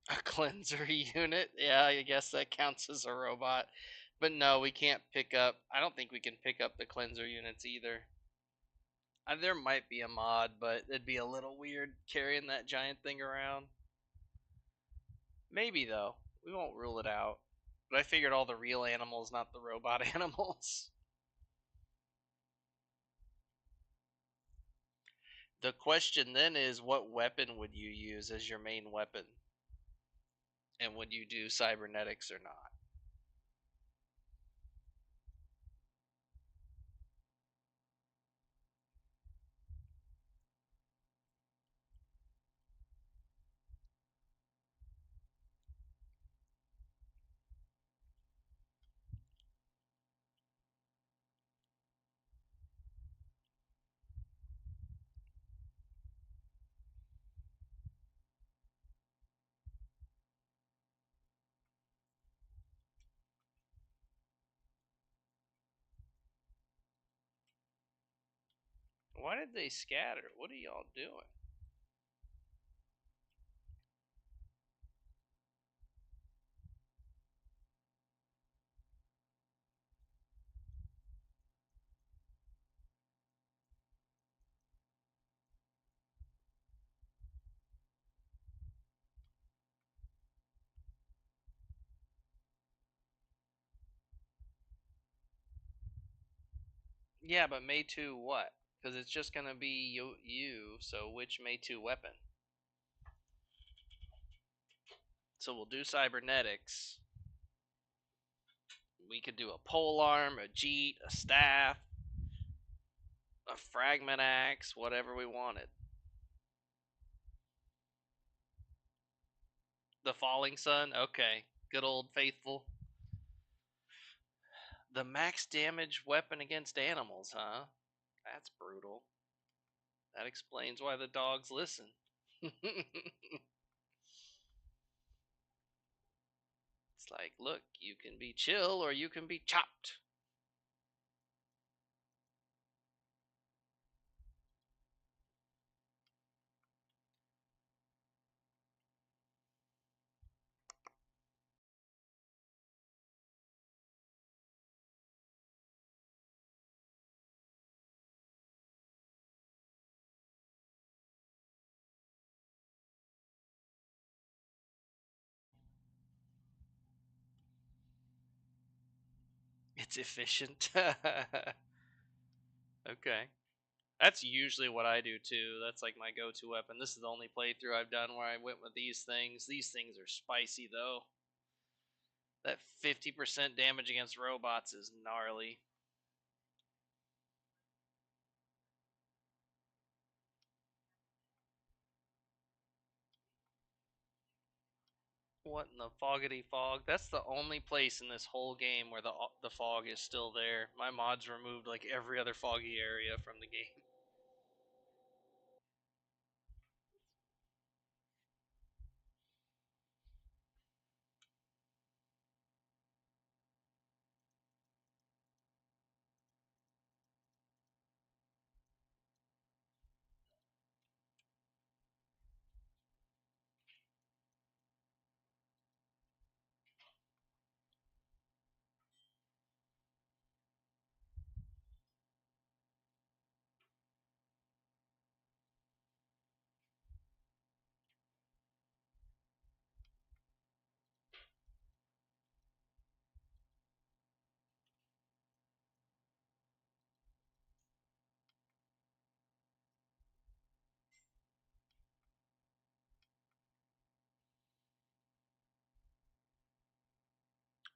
A cleanser unit? Yeah, I guess that counts as a robot. But no, we can't pick up. I don't think we can pick up the cleanser units either. There might be a mod, but it'd be a little weird carrying that giant thing around. Maybe though. We won't rule it out. But I figured all the real animals, not the robot animals. The question then is, what weapon would you use as your main weapon? And would you do cybernetics or not? Why did they scatter? What are y'all doing? Yeah, but Meitu what? Because it's just gonna be you. So which Meitu weapon? So we'll do cybernetics. We could do a pole arm, a jeet, a staff, a fragment axe, whatever we wanted. The falling sun. Okay, good old faithful. The max damage weapon against animals, huh? That's brutal. That explains why the dogs listen. It's like, look, you can be chill or you can be chopped. It's efficient. Okay. That's usually what I do too. That's like my go to weapon. This is the only playthrough I've done where I went with these things. These things are spicy though. That 50% damage against robots is gnarly. What in the foggity fog? That's the only place in this whole game where the fog is still there. My mods removed like every other foggy area from the game.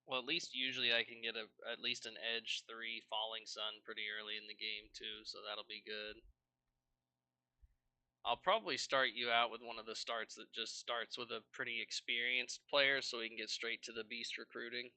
Well, at least usually I can get at least an edge 3 falling sun pretty early in the game too, so that'll be good. I'll probably start you out with one of the starts that just starts with a pretty experienced player so we can get straight to the beast recruiting.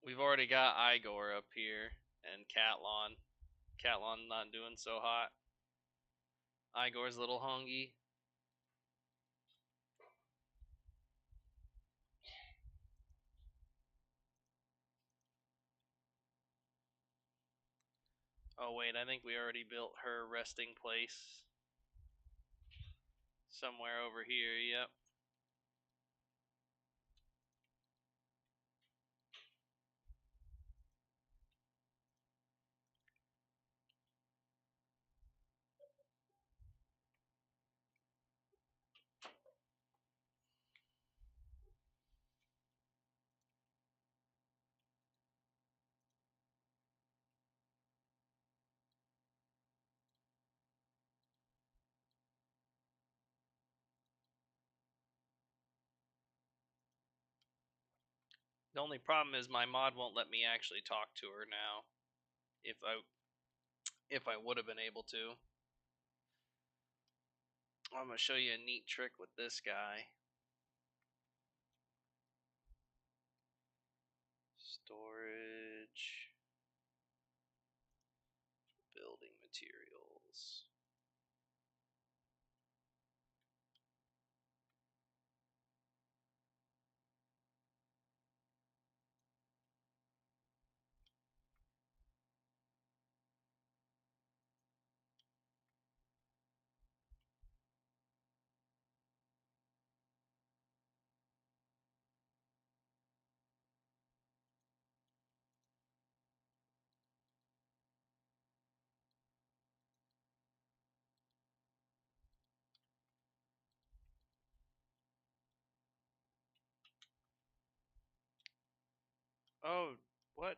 We've already got Igor up here and Catlon. Catlon not doing so hot. Igor's a little hungry. Oh wait, I think we already built her resting place somewhere over here. Yep. The only problem is my mod won't let me actually talk to her now. If I would have been able to. I'm gonna show you a neat trick with this guy. Storage, building materials. Oh, what?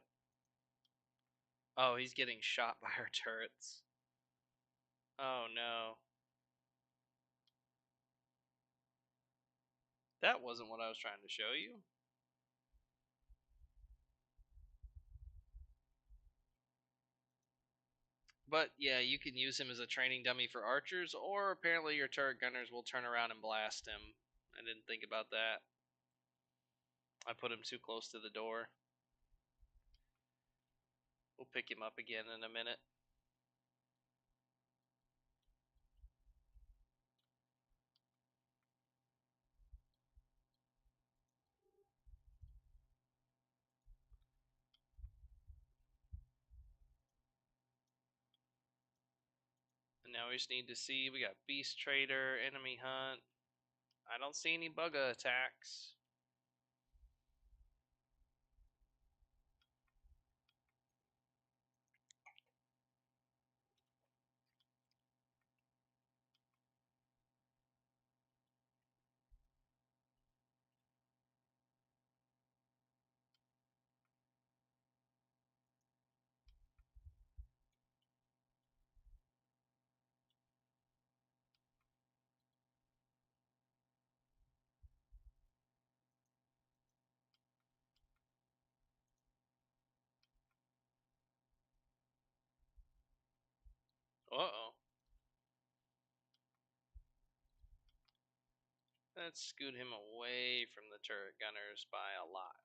Oh, he's getting shot by our turrets. Oh no. That wasn't what I was trying to show you. But yeah, you can use him as a training dummy for archers, or apparently your turret gunners will turn around and blast him. I didn't think about that. I put him too close to the door. We'll pick him up again in a minute. And now we just need to see. We got Beast Trader, Enemy Hunt. I don't see any bugga attacks. Uh-oh. Let's scoot him away from the turret gunners by a lot.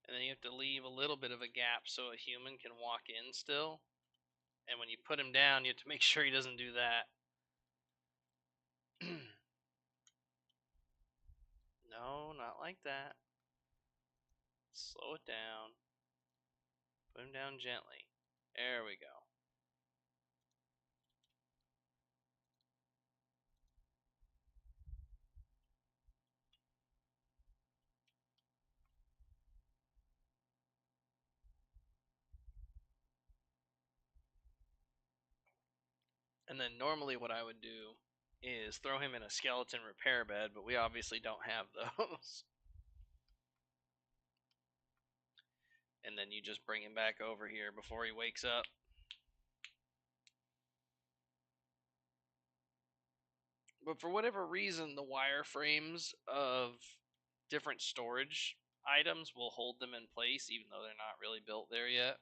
And then you have to leave a little bit of a gap so a human can walk in still. And when you put him down, you have to make sure he doesn't do that. No, not like that. Slow it down. Put him down gently. There we go. And then normally what I would do is throw him in a skeleton repair bed, but we obviously don't have those. And then you just bring him back over here before he wakes up. But for whatever reason, the wireframes of different storage items will hold them in place, even though they're not really built there yet.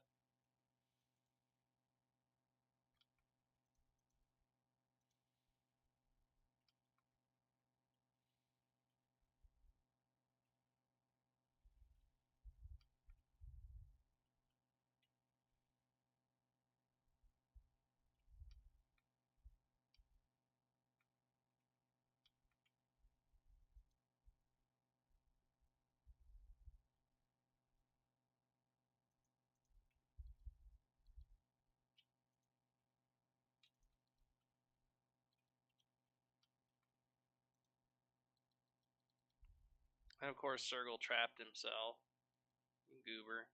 And of course, Sergal trapped himself. Goober.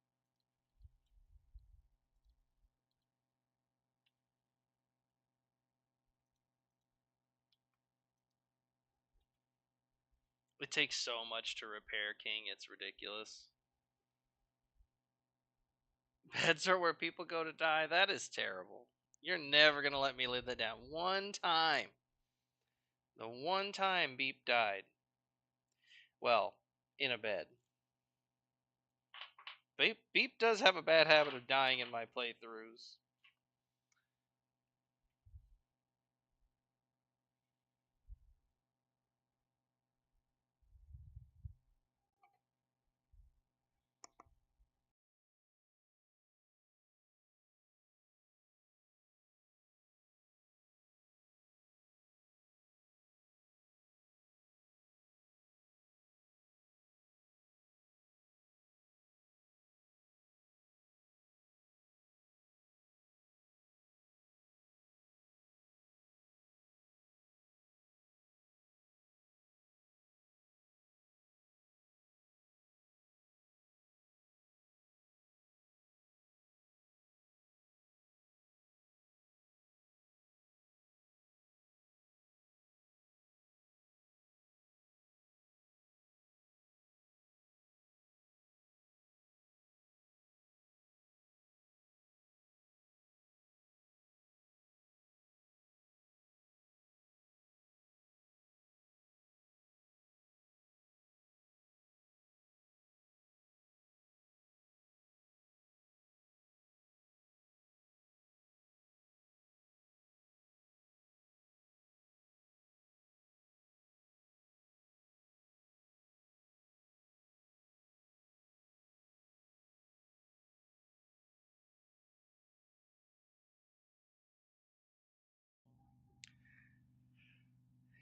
It takes so much to repair King, it's ridiculous. Beds are where people go to die? That is terrible. You're never going to let me live that down. One time. The one time Beep died. Well, in a bed. Beep does have a bad habit of dying in my playthroughs.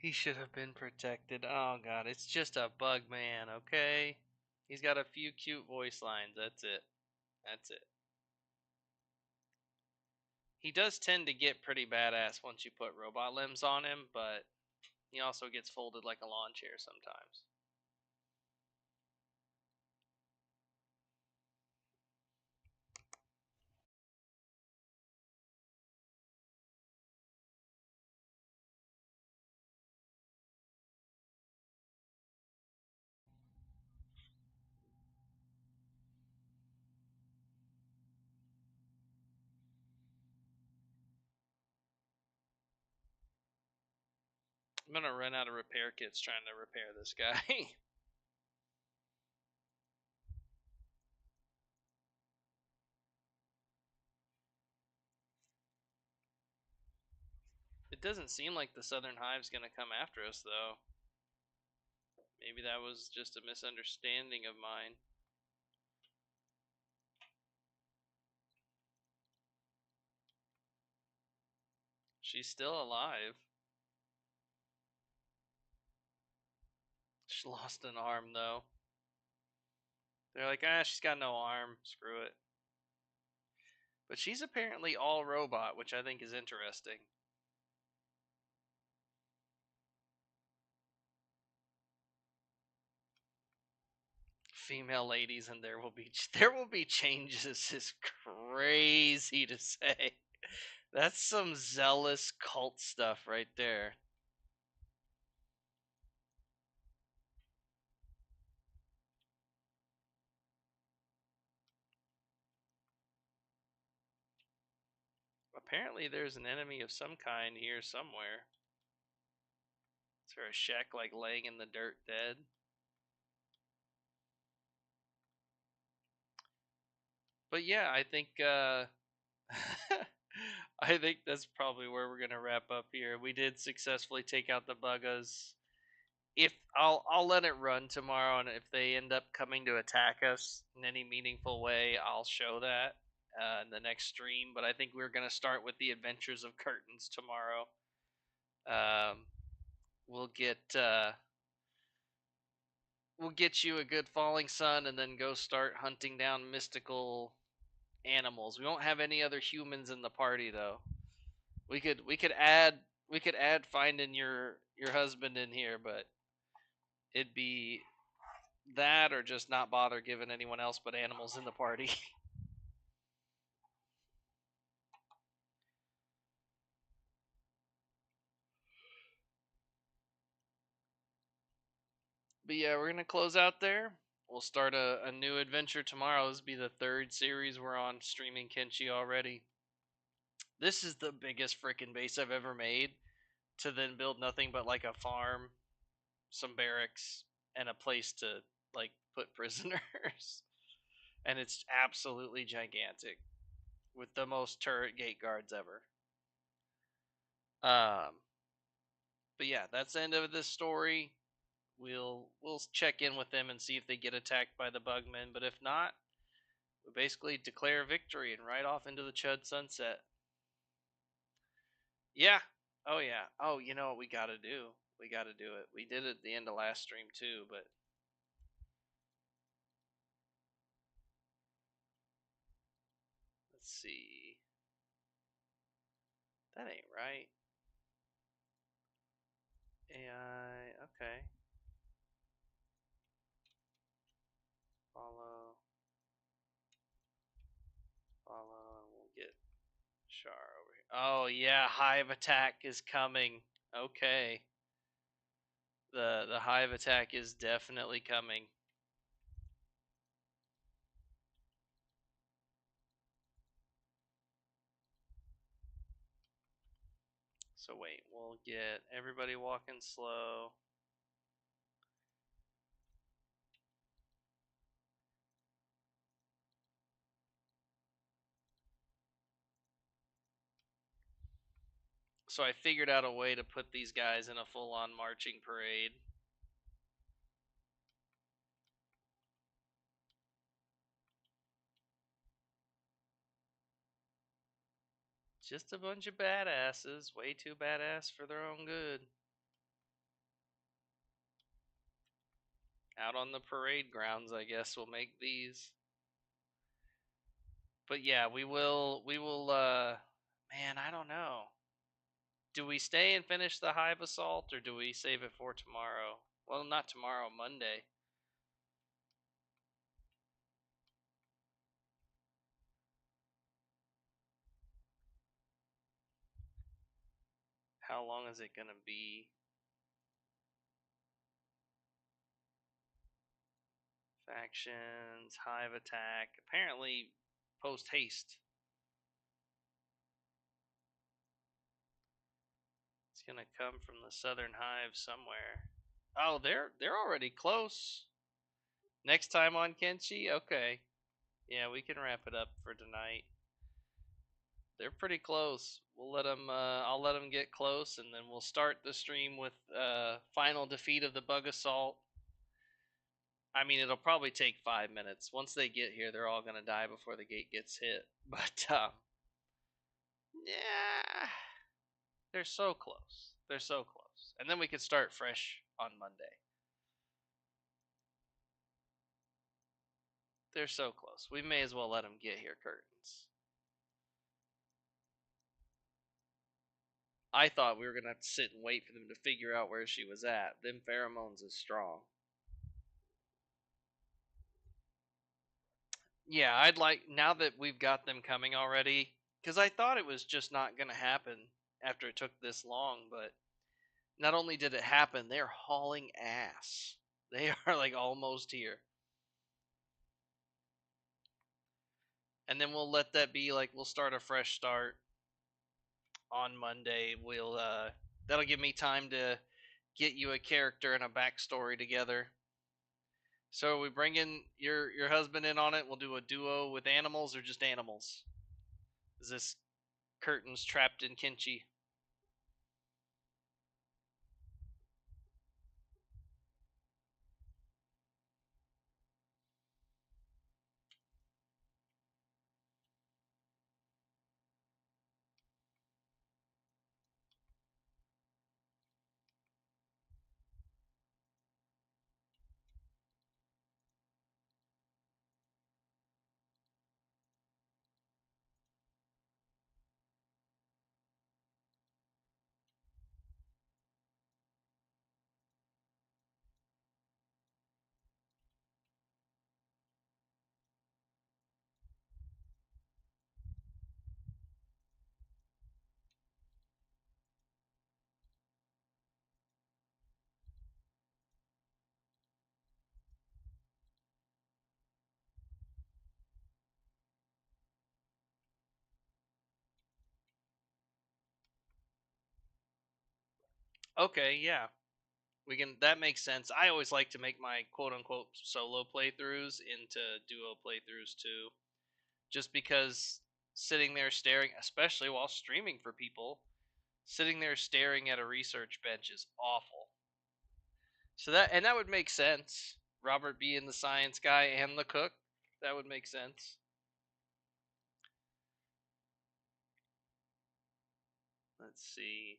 He should have been protected. Oh god, it's just a bug man, okay? He's got a few cute voice lines. That's it. That's it. He does tend to get pretty badass once you put robot limbs on him, but he also gets folded like a lawn chair sometimes. I'm gonna run out of repair kits trying to repair this guy. It doesn't seem like the Southern Hive's gonna come after us, though. Maybe that was just a misunderstanding of mine. She's still alive. She lost an arm, though. They're like, she's got no arm. Screw it. But she's apparently all robot, which I think is interesting. Female ladies, and there will be changes is crazy to say. That's some zealous cult stuff right there. Apparently, there's an enemy of some kind here somewhere. Is there a Shaq like laying in the dirt dead? But yeah, I think I think that's probably where we're gonna wrap up here. We did successfully take out the buggas. If I'll let it run tomorrow, and if they end up coming to attack us in any meaningful way, I'll show that in the next stream. But I think we're gonna start with the Adventures of Curtains tomorrow. Um, we'll get we'll get you a good falling sun, and then go start hunting down mystical animals. We won't have any other humans in the party though. We could add finding your husband in here, but it'd be that or just not bother giving anyone else but animals in the party. But yeah, we're gonna close out there. We'll start a new adventure tomorrow. This will be the third series we're on streaming Kenshi already. This is the biggest freaking base I've ever made. To then build nothing but like a farm, some barracks, and a place to like put prisoners. And it's absolutely gigantic with the most turret gate guards ever. Um, but yeah, that's the end of this story. We'll check in with them and see if they get attacked by the bugmen. But if not, we basically declare victory and ride off into the Chud sunset. Yeah. Oh yeah. Oh, you know what we got to do? We got to do it. We did it at the end of last stream too, but let's see. That ain't right. AI. Okay. Follow. Follow. And we'll get Char over here. Oh yeah, hive attack is coming. Okay. The hive attack is definitely coming. So wait, we'll get everybody walking slow. So I figured out a way to put these guys in a full-on marching parade. Just a bunch of badasses, way too badass for their own good. Out on the parade grounds, I guess we'll make these. But yeah, we will man, I don't know. Do we stay and finish the hive assault or do we save it for tomorrow? Well, not tomorrow, Monday. How long is it going to be? Factions, hive attack. Apparently post haste. It's going to come from the southern hive somewhere. Oh, they're already close. Next time on Kenshi? Okay. Yeah, we can wrap it up for tonight. They're pretty close. We'll let them. I'll let them get close, and then we'll start the stream with final defeat of the bug assault. I mean, it'll probably take 5 minutes. Once they get here, they're all gonna die before the gate gets hit. But yeah, they're so close. They're so close, and then we could start fresh on Monday. They're so close. We may as well let them get here, curtains. I thought we were gonna have to sit and wait for them to figure out where she was at. Them pheromones is strong. Yeah, I'd like, now that we've got them coming already, because I thought it was just not gonna happen after it took this long, but not only did it happen, they're hauling ass. They are like almost here. And then we'll let that be like, we'll start a fresh start on Monday. We'll that'll give me time to get you a character and a backstory together. So we bring in your husband in on it. We'll do a duo with animals or just animals. Is this curtains trapped in Kenshi? Okay, yeah. We can, that makes sense. I always like to make my quote unquote solo playthroughs into duo playthroughs too. Just because sitting there staring, especially while streaming for people, sitting there staring at a research bench is awful. So that would make sense. Robert being the science guy and the cook, that would make sense. Let's see.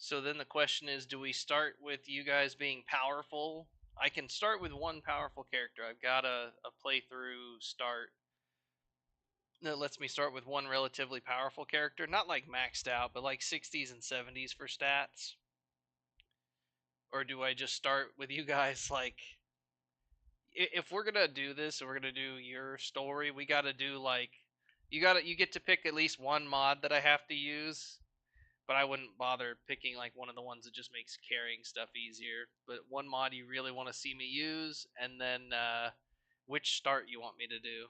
So then the question is, do we start with you guys being powerful? I can start with one powerful character. I've got a playthrough start that lets me start with one relatively powerful character. Not like maxed out, but like 60s and 70s for stats. Or do I just start with you guys like, if we're gonna do this and we're gonna do your story, we gotta do like, you get to pick at least one mod that I have to use, but I wouldn't bother picking like one of the ones that just makes carrying stuff easier. But one mod you really want to see me use, and then which start you want me to do.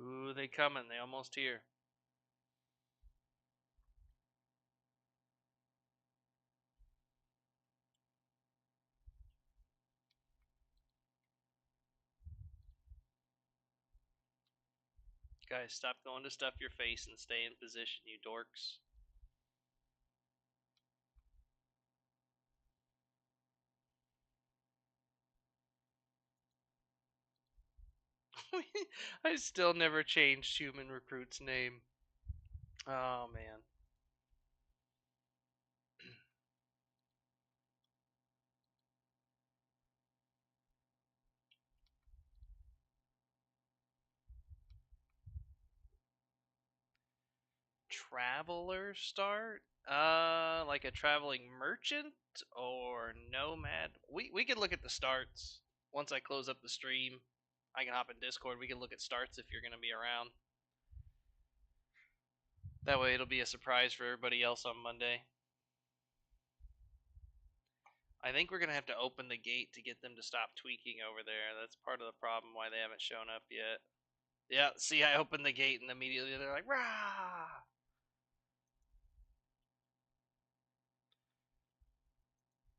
Ooh, they coming. They almost here. Guys, stop going to stuff your face and stay in position, you dorks. I still never changed human recruit's name. Oh man. Traveler start? Like a traveling merchant or nomad? We could look at the starts once I close up the stream. I can hop in Discord. We can look at starts if you're gonna be around. That way, it'll be a surprise for everybody else on Monday. I think we're gonna have to open the gate to get them to stop tweaking over there. That's part of the problem why they haven't shown up yet. Yeah, see, I opened the gate and immediately they're like, "Rah!"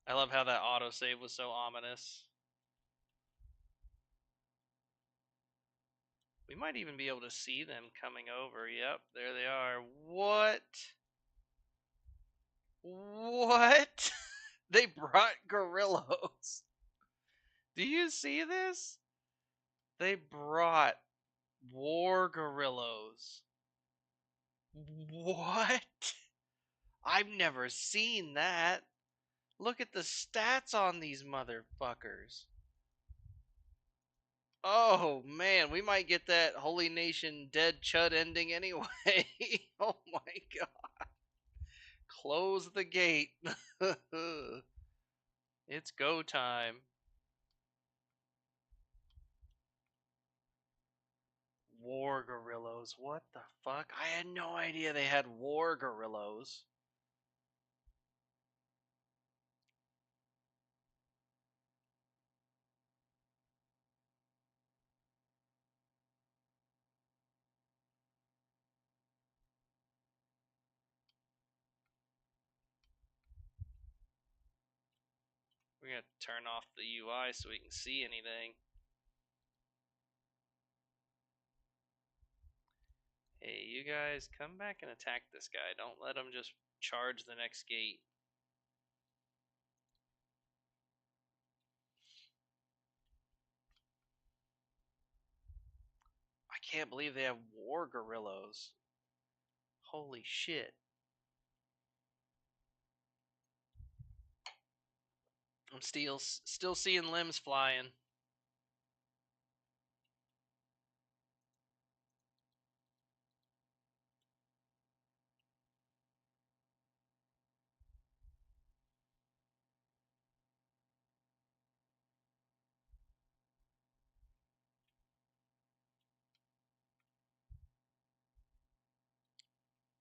I love how that autosave was so ominous. We might even be able to see them coming over. Yep, there they are. What? What? They brought gorillas. Do you see this? They brought war gorillas. What? I've never seen that. Look at the stats on these motherfuckers. Oh man, we might get that Holy Nation dead chud ending anyway. Oh my god. Close the gate. It's go time. War gorillas. What the fuck? I had no idea they had war gorillas. We're gonna turn off the UI so we can see anything. Hey, you guys, come back and attack this guy. Don't let him just charge the next gate. I can't believe they have war gorillas. Holy shit. I'm still seeing limbs flying.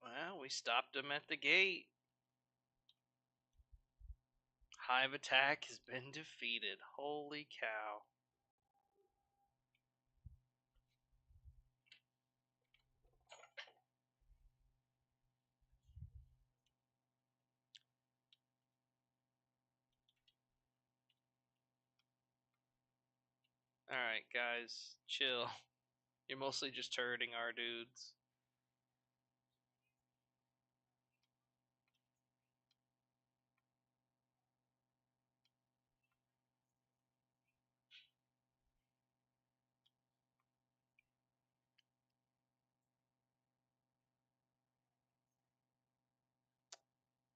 Well, we stopped him at the gate. Hive attack has been defeated. Holy cow. Alright, guys, chill. You're mostly just hurting our dudes.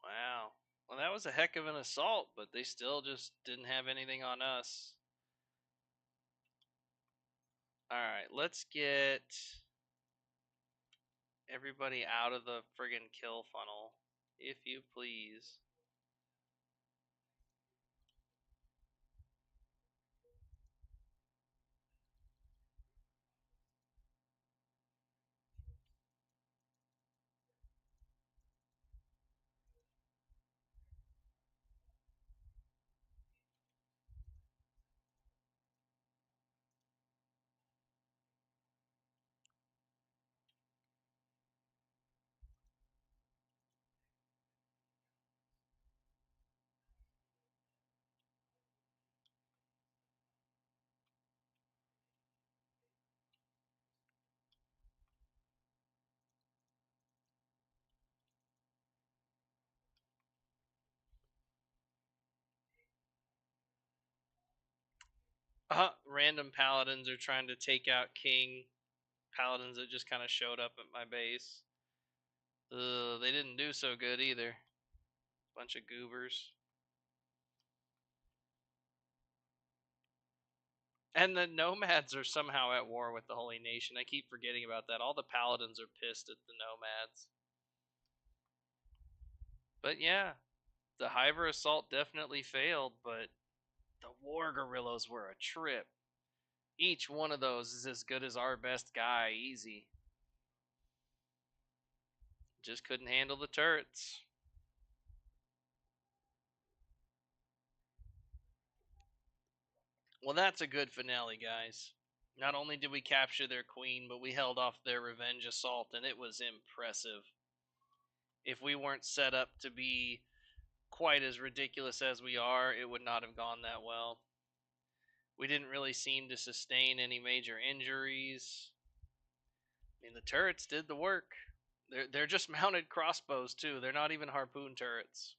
Wow. Well, that was a heck of an assault, but they still just didn't have anything on us. Alright, let's get everybody out of the friggin' kill funnel, if you please. Random paladins are trying to take out king paladins that just kind of showed up at my base. They didn't do so good either. Bunch of goobers. And the nomads are somehow at war with the Holy Nation. I keep forgetting about that. All the paladins are pissed at the nomads. But yeah, the Hiver assault definitely failed, but the war guerrillas were a trip. Each one of those is as good as our best guy, easy. Just couldn't handle the turrets. Well, that's a good finale, guys. Not only did we capture their queen, but we held off their revenge assault, and it was impressive. If we weren't set up to be quite as ridiculous as we are, it would not have gone that well. We didn't really seem to sustain any major injuries. I mean, the turrets did the work. They're just mounted crossbows too. They're not even harpoon turrets.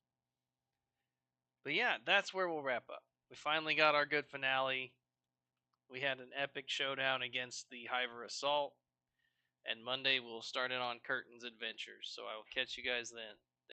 But yeah, that's where we'll wrap up. We finally got our good finale. We had an epic showdown against the Hiver Assault, and Monday we'll start in on Curtain's adventures. So I will catch you guys then.